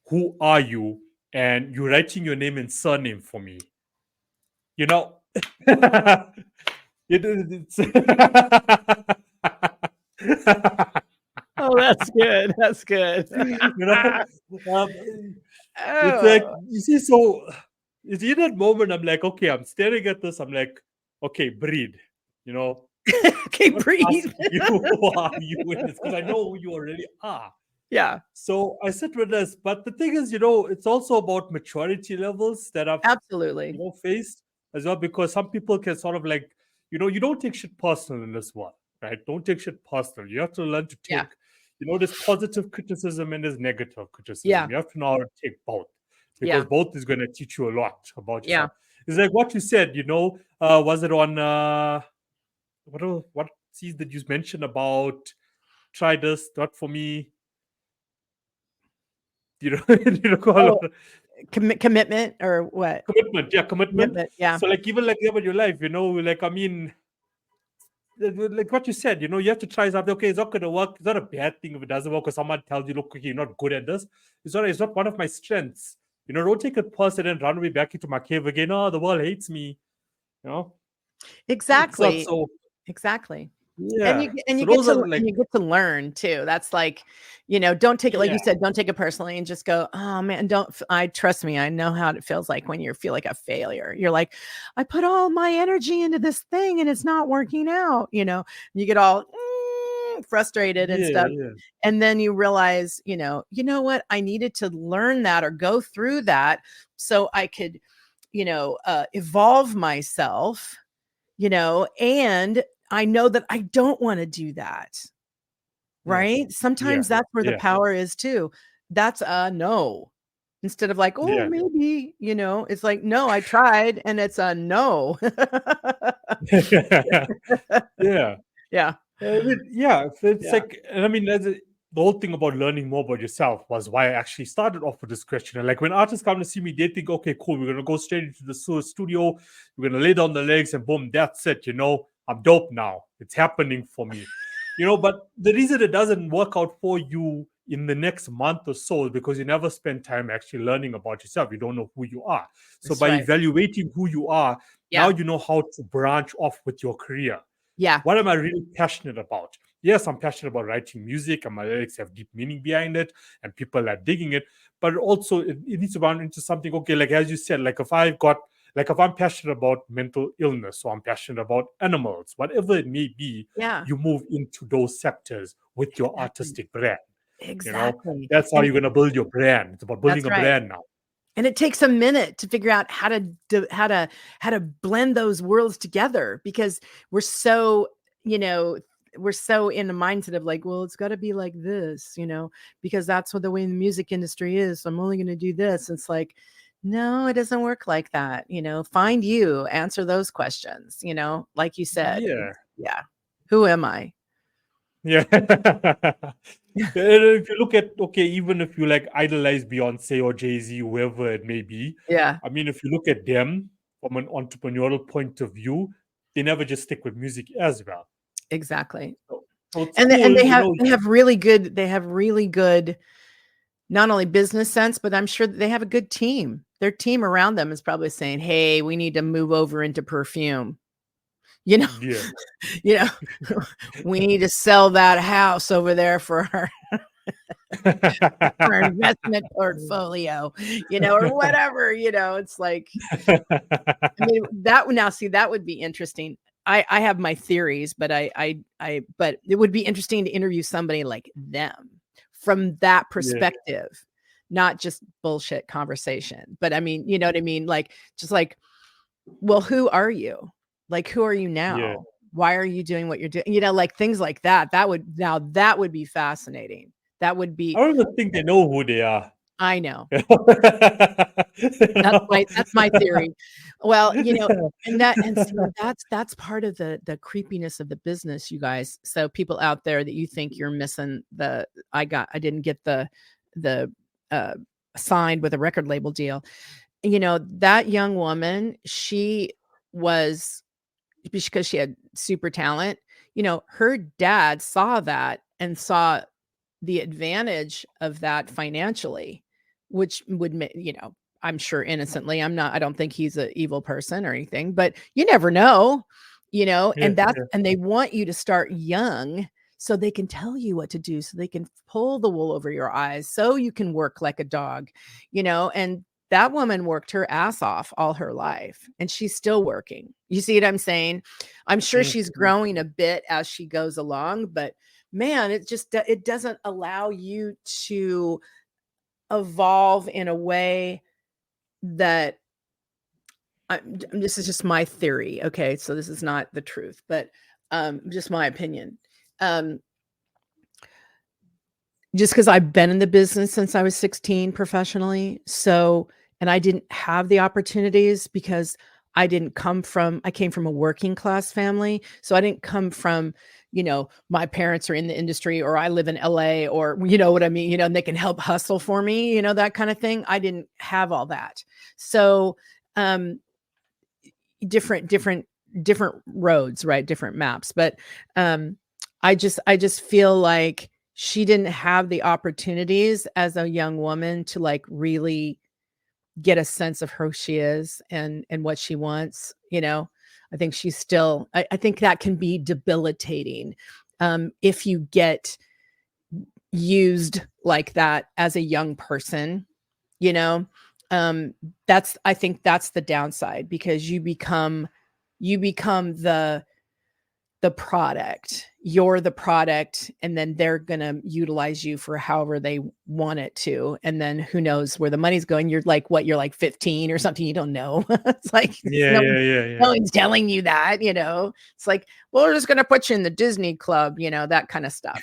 who are you? And you're writing your name and surname for me, it's oh, that's good. That's good. It's like, you see, so it's in that moment, I'm like, okay, I'm staring at this. I'm like, okay, breathe, Okay, breathe. Who are you in this? Because I know who you already are. Yeah. So I sit with this. But the thing is, it's also about maturity levels that I've absolutely faced as well, because some people can sort of like, you don't take shit personal in this world, right? Don't take shit personal. You have to learn to take, there's positive criticism and there's negative criticism. Yeah. You have to know how to take both, because both is going to teach you a lot about yourself. It's like what you said, was it on what season did you mention about try this, not for me? Commitment or what? Commitment. Yeah. So like even like about your life, like I mean, like what you said, you have to try something. Okay, it's not gonna work. It's not a bad thing if it doesn't work, or someone tells you, look, you're not good at this. It's not one of my strengths. Don't take it personally and run away back into my cave again. Oh, the world hates me. Exactly. So exactly. Yeah. And you get to learn too. That's like, don't take it, like you said, don't take it personally and just go, oh man, trust me. I know how it feels like when you feel like a failure. You're like, I put all my energy into this thing and it's not working out. You get all frustrated and stuff. Yeah. And then you realize, you know what, I needed to learn that or go through that so I could, evolve myself, and I know that I don't want to do that. Right. Sometimes that's where the power is too. That's a no. Instead of like, oh, maybe, it's like, no, I tried and it's a no. Yeah. Yeah. It's like, and I mean, the whole thing about learning more about yourself was why I actually started off with this question. And like when artists come to see me, they think, okay, cool, we're gonna go straight into the studio, we're gonna lay down the legs, and boom, that's it. I'm dope now. It's happening for me. But the reason it doesn't work out for you in the next month or so is because you never spend time actually learning about yourself. You don't know who you are. So That's by right. evaluating who you are, Yeah. now you know how to branch off with your career. Yeah. What am I really passionate about? Yes, I'm passionate about writing music, and my lyrics have deep meaning behind it, and people are digging it. But also, it needs to run into something. Okay, like as you said, like if I'm passionate about mental illness, or I'm passionate about animals, whatever it may be, Yeah. you move into those sectors with your artistic brand. Exactly. That's how you're going to build your brand. It's about building That's a right. brand now. And it takes a minute to figure out how to blend those worlds together, because we're so, we're so in the mindset of like, well, it's got to be like this, because that's what the way the music industry is. So I'm only going to do this. It's like, no, it doesn't work like that. Find you, answer those questions, like you said. Yeah. Who am I? Yeah. If you look at, even if you like idolize Beyonce or Jay-Z, whoever it may be, Yeah. I mean, if you look at them from an entrepreneurial point of view, they never just stick with music as well. Exactly. So And they have really good, not only business sense, but I'm sure they have a good team. Their team around them is probably saying, hey, we need to move over into perfume. Yeah. We need to sell that house over there for our investment portfolio, or whatever, it's like, I mean, that would be interesting. I have my theories, but but it would be interesting to interview somebody like them from that perspective, not just bullshit conversation. But I mean, you know what I mean? Like, just like, well, who are you? Like, who are you now? Yeah. Why are you doing what you're doing? Like things like that. That would be fascinating. That would be. I don't even think they know who they are. I know. That's my theory. Well, and that's part of the creepiness of the business, you guys. So people out there that you think you're missing I didn't get the signed with a record label deal. That young woman, she was, because she had super talent, her dad saw that and saw the advantage of that financially, which would make, I'm sure innocently, I don't think he's an evil person or anything, but you never know, and they want you to start young so they can tell you what to do, so they can pull the wool over your eyes, so you can work like a dog, and that woman worked her ass off all her life, and she's still working. You see what I'm saying? I'm sure she's growing a bit as she goes along, but man, it doesn't allow you to evolve in a way that this is just my theory. Okay. So this is not the truth, but just my opinion. Just because I've been in the business since I was 16 professionally. So, and I didn't have the opportunities because I came from a working class family. So I didn't come from, my parents are in the industry, or I live in LA, or, you know what I mean? And they can help hustle for me, that kind of thing. I didn't have all that. So, different roads, right? Different maps. But, I just feel like she didn't have the opportunities as a young woman to like really get a sense of who she is and what she wants. I think she's still, I think that can be debilitating if you get used like that as a young person, I think that's the downside, because you become the product. You're the product, and then they're going to utilize you for however they want it to. And then who knows where the money's going. You're like, you're like 15 or something. You don't know. It's like, no one's telling you that, it's like, well, we're just going to put you in the Disney club, that kind of stuff,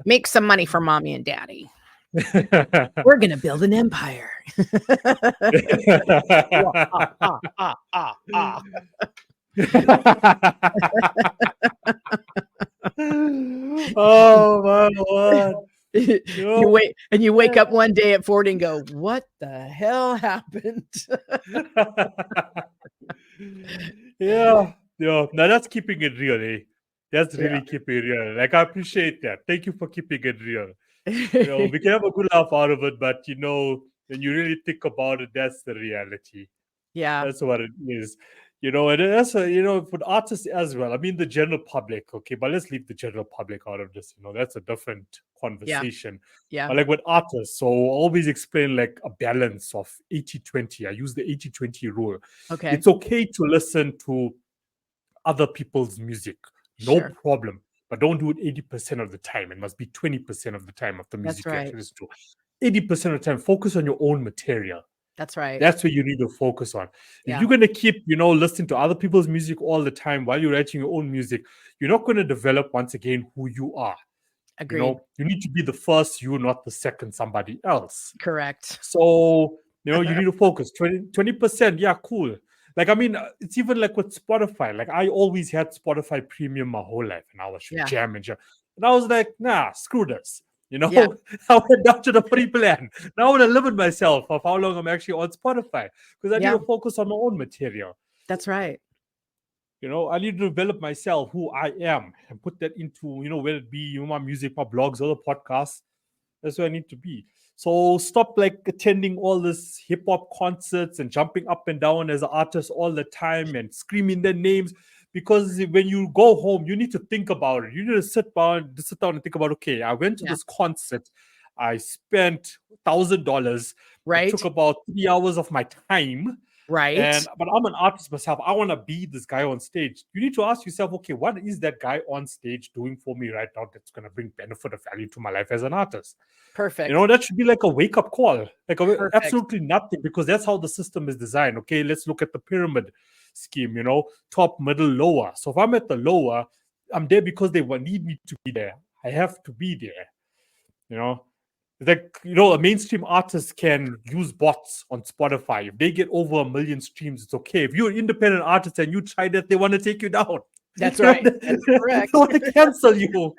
make some money for mommy and daddy. We're going to build an empire. Oh my word. You wake up one day at 40 and go, what the hell happened? Yeah. Now that's keeping it real, eh? That's Yeah. really keeping it real. Like, I appreciate that. Thank you for keeping it real. We can have a good laugh out of it, but when you really think about it, that's the reality. Yeah. That's what it is. And that's for the artists as well. I mean, the general public, okay, but let's leave the general public out of this. That's a different conversation. Yeah. But like with artists, so I always explain like a balance of 80-20. I use the 80-20 rule. Okay. It's okay to listen to other people's music, no Sure. problem. But don't do it 80% of the time. It must be 20% of the time of the music That's you right. actually listen to. 80% of the time, focus on your own material. That's right. That's what you need to focus on. Yeah. If you're going to keep, listening to other people's music all the time while you're writing your own music, you're not going to develop, once again, who you are. Agreed. You need to be the first you, not the second somebody else. Correct. So, you need to focus. 20%, yeah, cool. Like, I mean, it's even like with Spotify. Like, I always had Spotify Premium my whole life, and I was jamming. And I was like, nah, screw this. I went down to the free plan. Now I want to limit myself of how long I'm actually on Spotify, because I need to focus on my own material. That's right. I need to develop myself, who I am, and put that into, whether it be my music, my blogs, or the podcasts. That's where I need to be. So stop like attending all this hip hop concerts and jumping up and down as an artist all the time and screaming their names. Because when you go home, you need to think about it. You need to sit down and think about, okay, I went to this concert. I spent $1,000. Right. It took about 3 hours of my time. Right. But I'm an artist myself. I want to be this guy on stage. You need to ask yourself, okay, what is that guy on stage doing for me right now that's going to bring benefit or value to my life as an artist? Perfect. That should be like a wake-up call. Like absolutely nothing, because that's how the system is designed. Okay, let's look at the pyramid scheme, top, middle, lower. So if I'm at the lower, I'm there because they need me to be there. I have to be there, Like, a mainstream artist can use bots on Spotify. If they get over 1 million streams, it's okay. If you're an independent artist and you try that, they want to take you down. That's right. That's correct. They want to cancel you.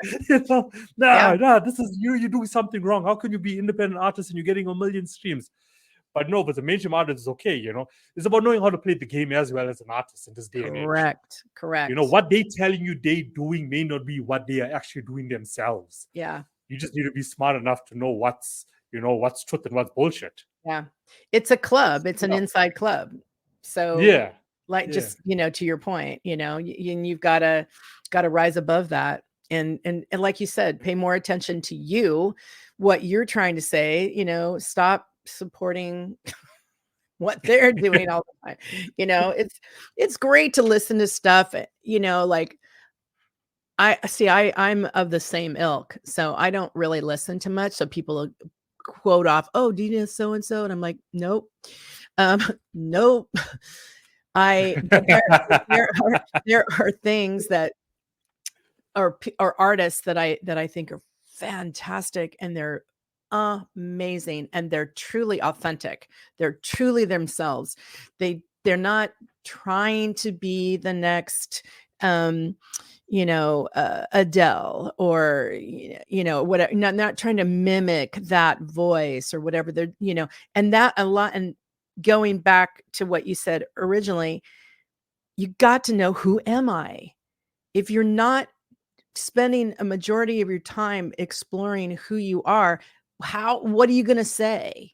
Nah, this is you're doing something wrong. How can you be independent artist and you're getting 1 million streams? But no, but the mainstream artist is okay, It's about knowing how to play the game as well as an artist in this day and age. Correct. What they telling you they doing may not be what they are actually doing themselves. Yeah. You just need to be smart enough to know what's truth and what's bullshit. Yeah. It's a club. It's an inside club. So just, to your point, you've got to rise above that. And like you said, pay more attention to you, what you're trying to say, stop supporting what they're doing all the time. It's great to listen to stuff, like I'm of the same ilk, so I don't really listen to much. So people quote off, "Oh, do you know so and so?" And I'm like, "Nope, nope." There are things that are artists that I think are fantastic, and they're amazing, and they're truly authentic. They're truly themselves. They're not trying to be the next Adele or whatever, not trying to mimic that voice or whatever they're, and that a lot. And going back to what you said originally, you got to know, who am I? If you're not spending a majority of your time exploring who you are, what are you going to say?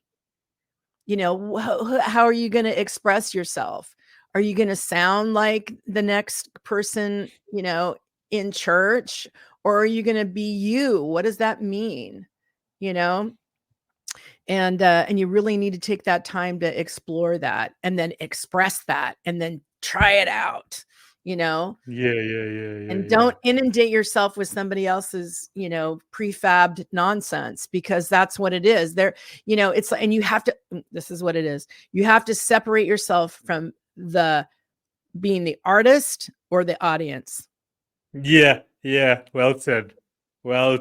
How are you going to express yourself? Are you going to sound like the next person, in church, or are you going to be you? What does that mean? And you really need to take that time to explore that, and then express that, and then try it out, and don't inundate yourself with somebody else's, prefabbed nonsense, because that's what it is. It's, and you have to, this is what it is. You have to separate yourself from being the artist or the audience. Yeah. Well said on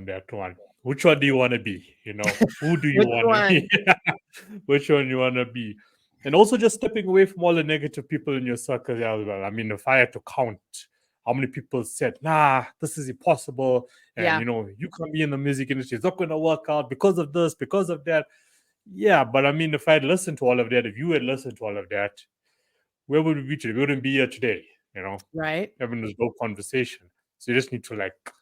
that one. Which one do you want to be? Who do you want to be? Which one you want to be? And also just stepping away from all the negative people in your circle as well. I mean, if I had to count how many people said, nah, this is impossible. And, Yeah. you know, you can't be in the music industry. It's not going to work out because of this, because of that. Yeah, but I mean, if I had listened to all of that, if you had listened to all of that, where would we be today? We wouldn't be here today, you know, Right. having this dope conversation. So you just need to like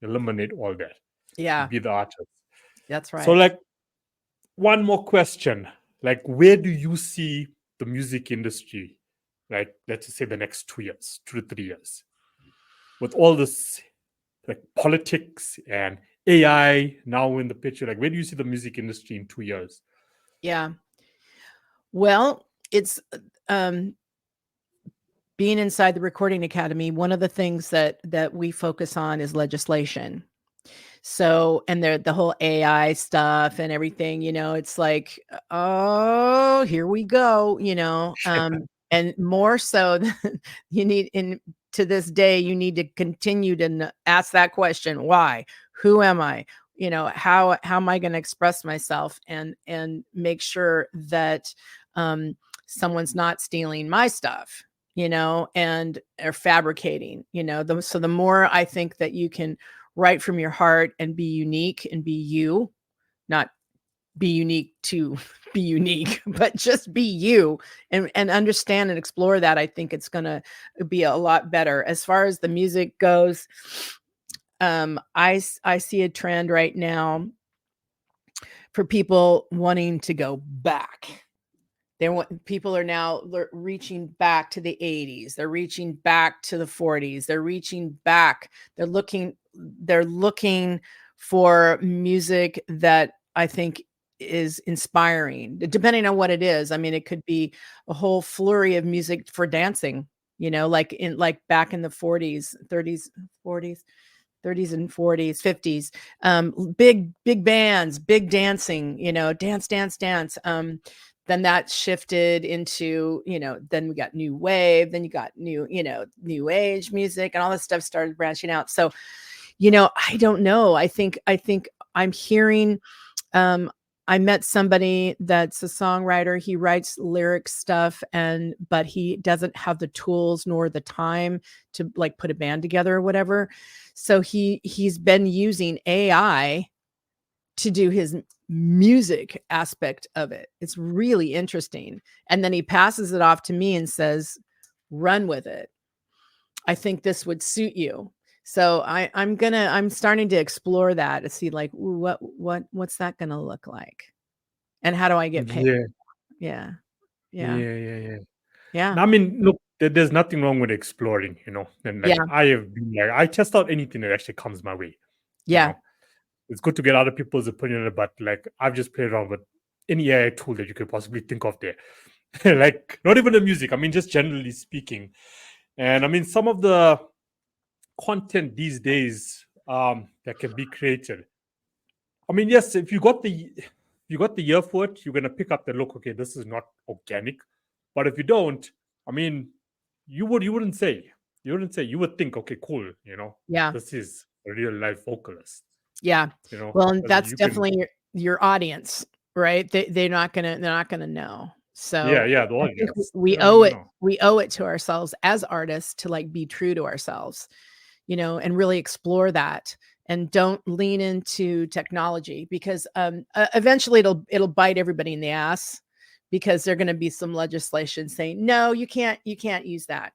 eliminate all that. Yeah. Be the artist. That's right. So like one more question. Like, where do you see the music industry, like, let's just say the next 2 years, 2 to 3 years, with all this like politics and AI now in the picture? Like, where do you see the music industry in 2 years? Yeah. Well, it's being inside the Recording Academy. One of the things that we focus on is legislation. So, and the whole AI stuff and everything, you know, it's like, oh, here we go, you know, and more so you need to this day, you need to continue to ask that question. Why? Who am I? You know, how am I going to express myself and make sure that someone's not stealing my stuff, you know, and are fabricating, you know, so the more I think that you can write from your heart and be unique and be you, not be unique to be unique, but just be you and understand and explore that. I think it's going to be a lot better. As far as the music goes, I see a trend right now for people wanting to go back. People are now reaching back to the 80s. They're reaching back to the 40s. They're reaching back. They're looking for music that I think is inspiring, depending on what it is. I mean, it could be a whole flurry of music for dancing, you know, like back in the 40s, 30s, 40s. 30s and 40s, 50s, big bands, big dancing, you know, dance. Then that shifted into, you know, then we got new wave, then you got new age music, and all this stuff started branching out. So, you know, I don't know. I think I'm hearing, I met somebody that's a songwriter. He writes lyric stuff, but he doesn't have the tools nor the time to like put a band together or whatever. So he's been using AI to do his music aspect of it. It's really interesting. And then he passes it off to me and says, run with it. I think this would suit you. So I'm starting to explore that to see like, ooh, what's that going to look like? And how do I get paid? Yeah. Yeah. I mean, look, there's nothing wrong with exploring, you know, and like I have been like, I test out anything that actually comes my way. Yeah. You know? It's good to get other people's opinion, but like I've just played around with any AI tool that you could possibly think of there. Like not even the music, I mean, just generally speaking. And I mean, some of the content these days that can be created. I mean, yes, if you got the ear for it, you're gonna pick up the look, okay, this is not organic. But if you don't, I mean, you wouldn't say. You would think, okay, cool, you know, this is a real life vocalist. Yeah. You know, well, and that's definitely your audience, right? They're not gonna know. So yeah, the I think audience. we owe it to ourselves as artists to like be true to ourselves, you know, and really explore that, and don't lean into technology, because eventually it'll bite everybody in the ass, because there're going to be some legislation saying, no, you can't use that.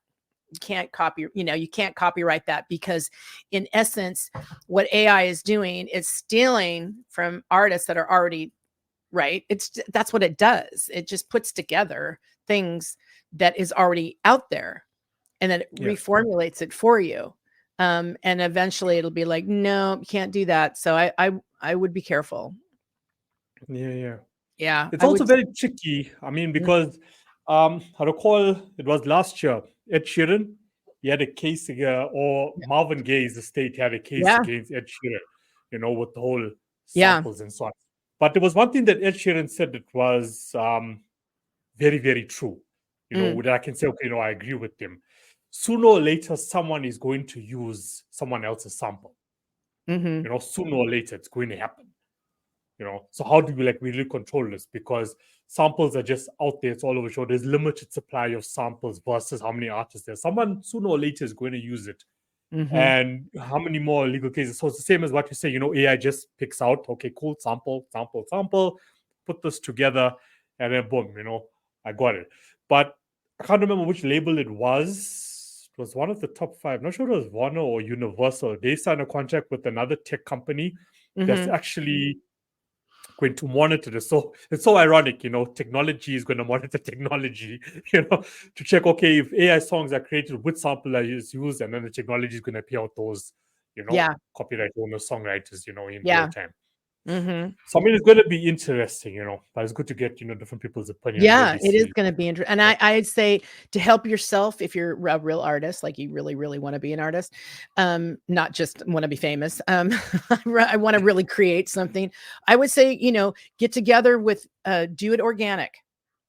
You can't you can't copyright that, because in essence, what AI is doing is stealing from artists that are already right. That's what it does. It just puts together things that is already out there, and then it reformulates it for you. And eventually it'll be like, no, you can't do that. So I would be careful. Yeah. It's also very tricky. I mean, because I recall it was last year, Ed Sheeran, he had a case or Marvin Gaye's estate had a case against Ed Sheeran, you know, with the whole samples and so on. But there was one thing that Ed Sheeran said that was very, very true. You know, that I can say, okay, I agree with him. Sooner or later, someone is going to use someone else's sample. You know, sooner or later, it's going to happen. You know, so how do we really control this? Because samples are just out there, it's all over the show. There's limited supply of samples versus how many artists there's. Someone sooner or later is going to use it And how many more legal cases? So it's the same as what you say, AI just picks out, okay, cool, sample, put this together, and then boom, I got it. But I can't remember which label it was. It was one of the top five. I'm not sure it was Warner or Universal. They signed a contract with another tech company that's actually going to monitor this. So it's so ironic, technology is going to monitor technology, to check, okay, if AI songs are created, which sample is used, and then the technology is going to pay out those, copyright owners, songwriters, in real time. So I mean, it's going to be interesting, but it's good to get, different people's opinion. Yeah, it is going to be interesting. And I'd say to help yourself, if you're a real artist, like you really, really want to be an artist, not just want to be famous. I want to really create something. I would say, get together with, do it organic.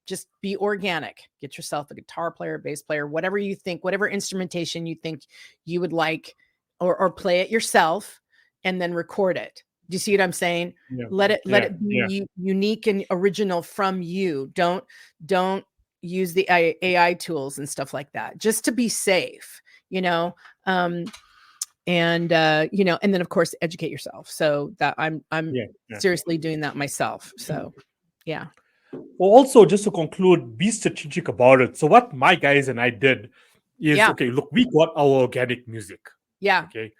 Just be organic. Get yourself a guitar player, bass player, whatever you think, whatever instrumentation you think you would like, or play it yourself and then record it. Do you see what I'm saying? Let it be unique and original from you. Don't use the AI tools and stuff like that, just to be safe, and then of course educate yourself. So that I'm seriously doing that myself. So yeah. Well, also just to conclude, be strategic about it. So what my guys and I did is, okay, look, we got our organic music. Yeah. Okay.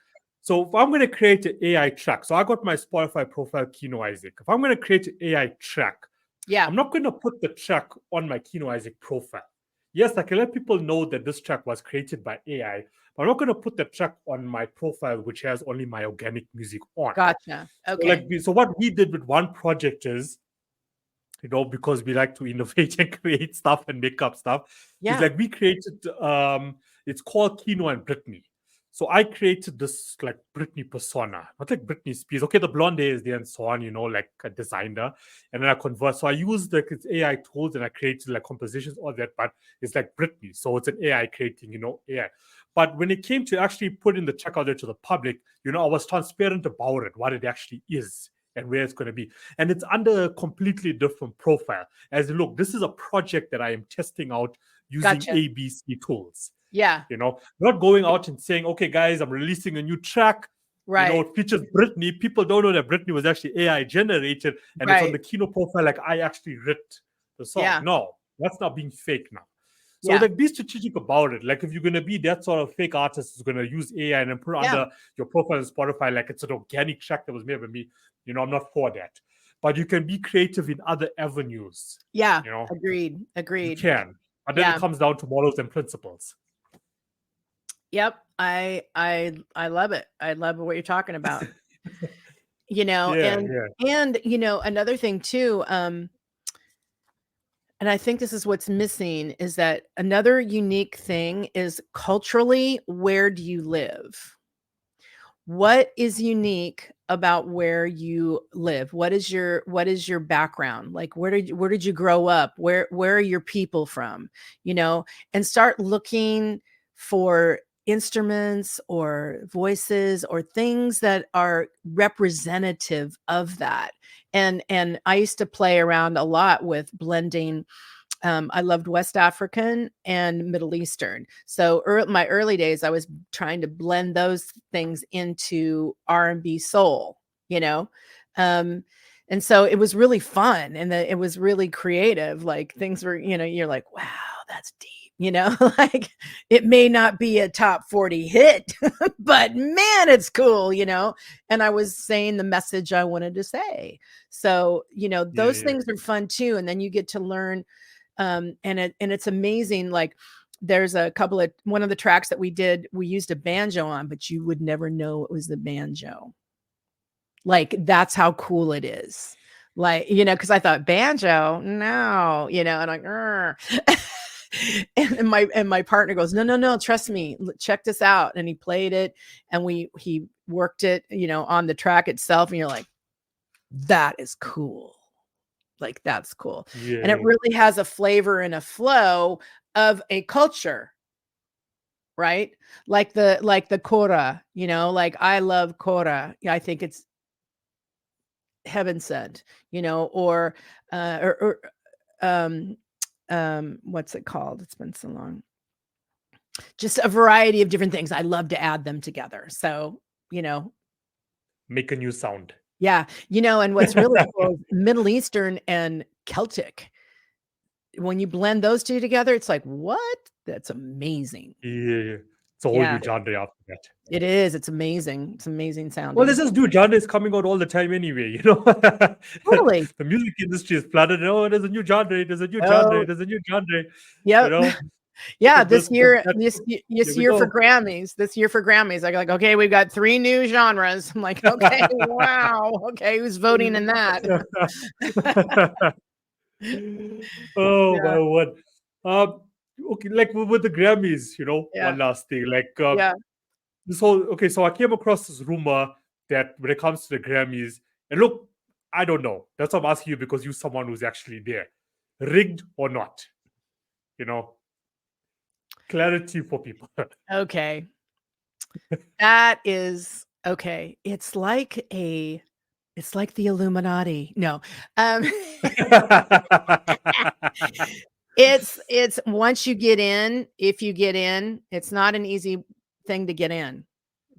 So if I'm going to create an AI track, so I got my Spotify profile, Kino Isaac. If I'm going to create an AI track, I'm not going to put the track on my Kino Isaac profile. Yes, I can let people know that this track was created by AI, but I'm not going to put the track on my profile, which has only my organic music on. Gotcha. Okay. So what we did with one project is, because we like to innovate and create stuff and make up stuff, is like we created, it's called Kino and Britney. So I created this like Britney persona, not like Britney Spears. Okay, the blonde hair is there and so on, like a designer. And then I convert. So I used like its AI tools and I created like compositions, all that, but it's like Britney. So it's an AI creating, AI. But when it came to actually putting the track out there to the public, I was transparent about it, what it actually is and where it's going to be. And it's under a completely different profile. As look, this is a project that I am testing out using ABC tools. Yeah. Not going out and saying, okay, guys, I'm releasing a new track. Right. It features Britney. People don't know that Britney was actually AI generated and it's on the Kino profile like I actually wrote the song. Yeah. No, that's not being fake now. So like be strategic about it. Like if you're going to be that sort of fake artist who's going to use AI and then put it under your profile on Spotify like it's an organic track that was made by me, I'm not for that. But you can be creative in other avenues. Yeah. Agreed. You can. But then it comes down to models and principles. Yep. I love it. I love what you're talking about. And another thing too, and I think this is what's missing, is that another unique thing is culturally, where do you live? What is unique about where you live? What is your background? Like, where did you grow up? Where are your people from? And start looking for instruments or voices or things that are representative of that. And I used to play around a lot with blending. I loved West African and Middle Eastern. So my early days, I was trying to blend those things into R&B soul, and so it was really fun and it was really creative. Like things were, you're like, wow, that's deep. Like it may not be a top 40 hit, but man, it's cool, and I was saying the message I wanted to say. So, those things are fun too. And then you get to learn, and it's amazing. Like there's one of the tracks that we did, we used a banjo on, but you would never know it was the banjo. Like that's how cool it is. Like, cause I thought banjo, no, and like, and my partner goes, no, trust me, check this out. And he played it and he worked it, on the track itself. And you're like, that is cool. Like, that's cool. Yeah. And it really has a flavor and a flow of a culture, right? Like the kora, like I love kora. I think it's heaven sent, or what's it called? It's been so long. Just a variety of different things. I love to add them together. So, Make a new sound. yeah, and what's really cool is Middle Eastern and Celtic. When you blend those two together, it's like, what? That's amazing. Yeah. It's a whole Yeah, new genre after that. it is. It's amazing. It's amazing Well, sounding. there's this new genre is coming out all the time anyway, Totally. The music industry is flooded. Oh, there's a new genre, there's a new Oh, genre, there's a new genre. yep. Look Yeah, at this this, look year, at that. this Here we year for go. Grammys, I'm like, okay, we've got 3 new genres. I'm like, okay, wow, okay, who's voting in that? Oh Yeah, my word. Okay, like with the Grammys, yeah, one last thing. Like yeah. this whole okay, so I came across this rumor that when it comes to the Grammys, and look, I don't know. That's why I'm asking you because you're someone who's actually there. Rigged or not, clarity for people. Okay. That is okay. It's like the Illuminati. No. It's once you get in, if you get in, it's not an easy thing to get in.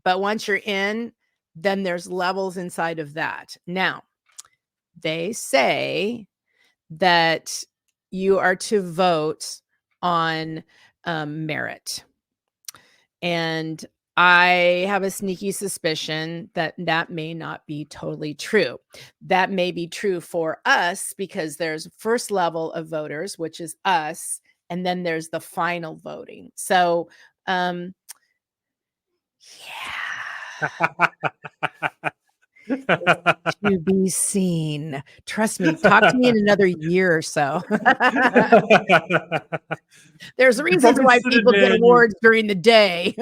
But once you're in, then there's levels inside of that. Now, they say that you are to vote on merit. And I have a sneaky suspicion that that may not be totally true. That may be true for us because there's first level of voters, which is us, and then there's the final voting. So, yeah. To be seen. Trust me, talk to me in another year or so. There's reasons why people get awards during the day.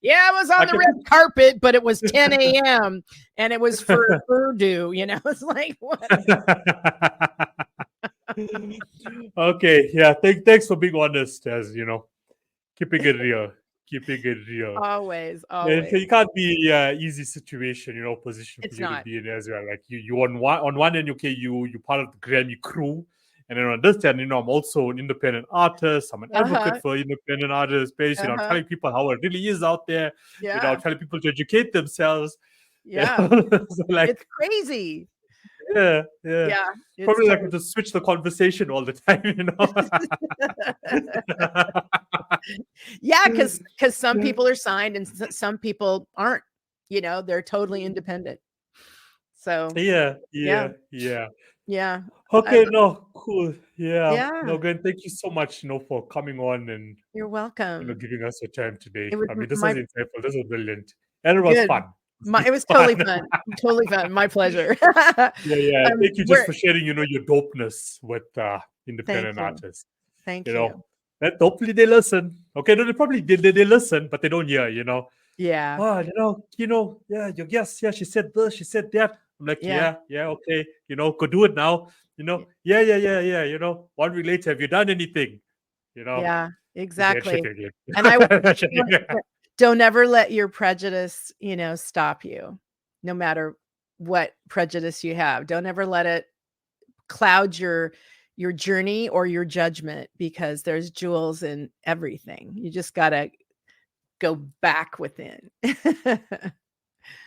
Yeah, I was on the red carpet, but it was 10 a.m. and it was for Urdu, It's like, what? Okay, yeah. Thanks for being honest, as keeping it real. Keeping it real. Always. It can't be an easy situation, position It's for you not. to be in as well. Like you on one end, okay, you part of the Grammy crew, and then on this end, I'm also an independent artist. I'm an advocate for independent artist space. Telling people how it really is out there. Yeah. Telling people to educate themselves. Yeah. So, like, it's crazy. Yeah. Probably totally. like to switch the conversation all the time, Yeah, because some people are signed and some people aren't. They're totally independent. So yeah. Okay, no, cool. Yeah. No, Glenn, thank you so much, for coming on and You're welcome. giving us your time today. It was I mean, this was insightful. This was brilliant, and it was fun. It was totally fun. Totally fun. My pleasure. Yeah. Thank you just for sharing, your dopeness with independent artists. Thank you. That hopefully they listen. Okay, no, they probably they listen, but they don't hear. Yeah. Oh, yeah, your guest, yeah, she said this, she said that. I'm like, yeah, okay, go do it now. Yeah. 1 week later, have you done anything? Yeah, exactly. And I don't ever let your prejudice, stop you, no matter what prejudice you have. Don't ever let it cloud your journey or your judgment, because there's jewels in everything. You just got to go back within.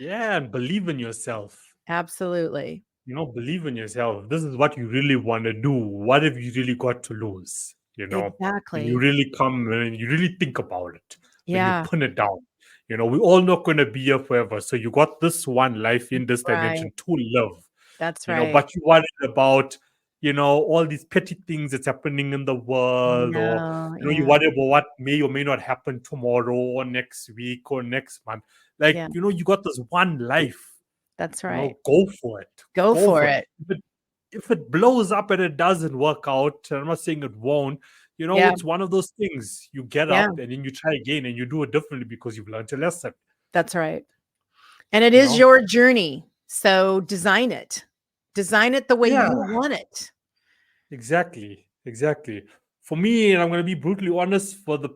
Yeah, and believe in yourself. Absolutely. Believe in yourself. This is what you really want to do. What have you really got to lose? Exactly. When you really come and you really think about it. When Yeah. you put it down. We're all not going to be here forever. So you got this one life in this dimension to live. That's right. But you worried about, all these petty things that's happening in the world, or you worry about what may or may not happen tomorrow or next week or next month. Like, you got this one life. That's right. Go for it. Go for it. If it blows up and it doesn't work out, I'm not saying it won't. It's one of those things. You get up and then you try again and you do it differently because you've learned a lesson. That's right. And it is your journey. So design it. Design it the way you want it. Exactly. For me, and I'm going to be brutally honest, for the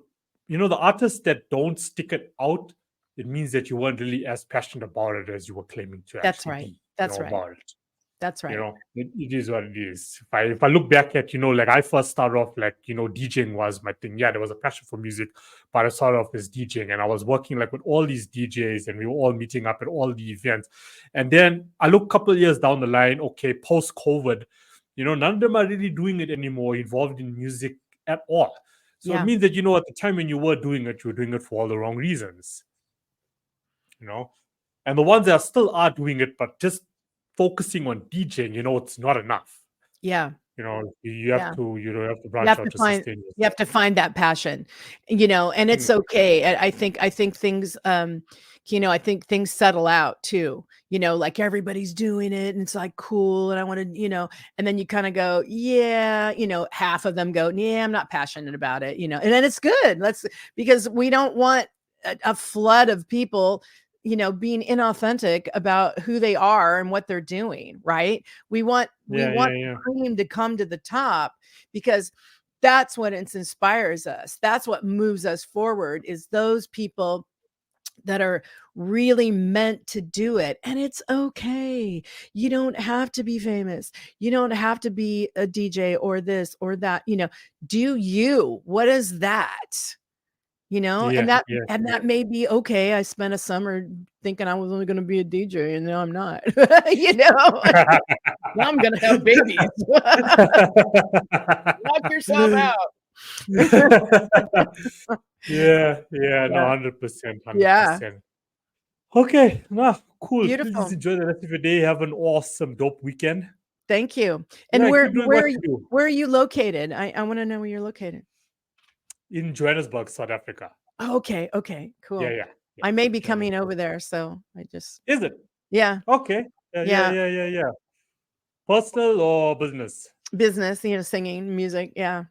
artists that don't stick it out, it means that you weren't really as passionate about it as you were claiming to. That's right. About it. That's right. It is what it is. If I look back at, like I first started off like, DJing was my thing. Yeah, there was a passion for music, but I started off as DJing, and I was working like with all these DJs, and we were all meeting up at all the events. And then I look a couple of years down the line, okay, post COVID, none of them are really doing it anymore, involved in music at all. So Yeah. it means that, at the time when you were doing it, you were doing it for all the wrong reasons, and the ones that still are doing it, but just focusing on DJing, it's not enough. Yeah. You have to, have to You branch have out to to find sustain yourself. you have to find that passion, and it's okay. I think things I think things settle out too, like everybody's doing it and it's like cool, and I want to, and then you kind of go, yeah, half of them go, yeah, I'm not passionate about it, and then it's good. Because we don't want a flood of people being inauthentic about who they are and what they're doing, right? We want the cream to come to the top, because that's what inspires us. That's what moves us forward, is those people that are really meant to do it. And it's okay. You don't have to be famous. You don't have to be a DJ or this or that, do you. What is that? And that may be okay. I spent a summer thinking I was only going to be a DJ, and now I'm not. Now I'm going to have babies. Knock yourself out. No, 100%. Yeah. Okay, cool. Beautiful. Please enjoy the rest of your day. Have an awesome, dope weekend. Thank you. And where are you located? I want to know where you're located. In Johannesburg, South Africa. Okay, cool. Yeah. I may be coming over there, so I just... Is it? Yeah. Okay. Yeah. Personal or business? Business, singing, music. Yeah.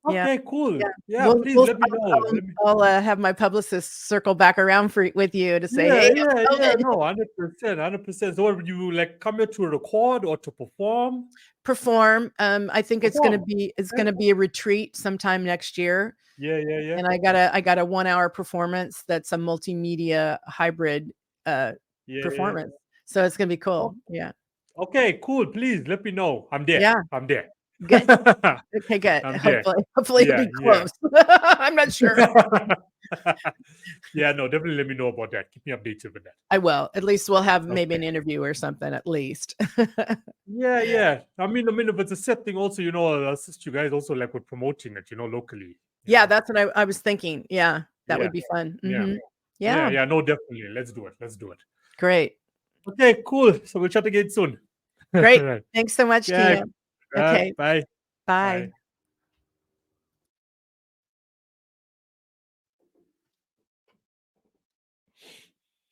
Okay, cool. Yeah, please let me know. I'll have my publicist circle back around with you to say, hey, no, 100%. So what would you come here to record or to perform? Perform. I think it's gonna be a retreat sometime next year. Yeah. And I got a 1 hour performance that's a multimedia hybrid performance. So it's gonna be cool. Yeah. Okay, cool. Please let me know. I'm there. Yeah. I'm there. Good. Okay, good. Hopefully it'll be close. I'm not sure. Yeah, no, definitely let me know about that. Keep me updated with that. I will. At least we'll have maybe an interview or something, at least. Yeah. I mean, if it's a set thing also, I'll assist you guys also with promoting it, locally. Yeah, that's what I was thinking. Yeah, that would be fun. Mm-hmm. Yeah. No, definitely. Let's do it. Great. Okay, cool. So we'll chat again soon. Great. Thanks so much, Tia. Okay. Bye.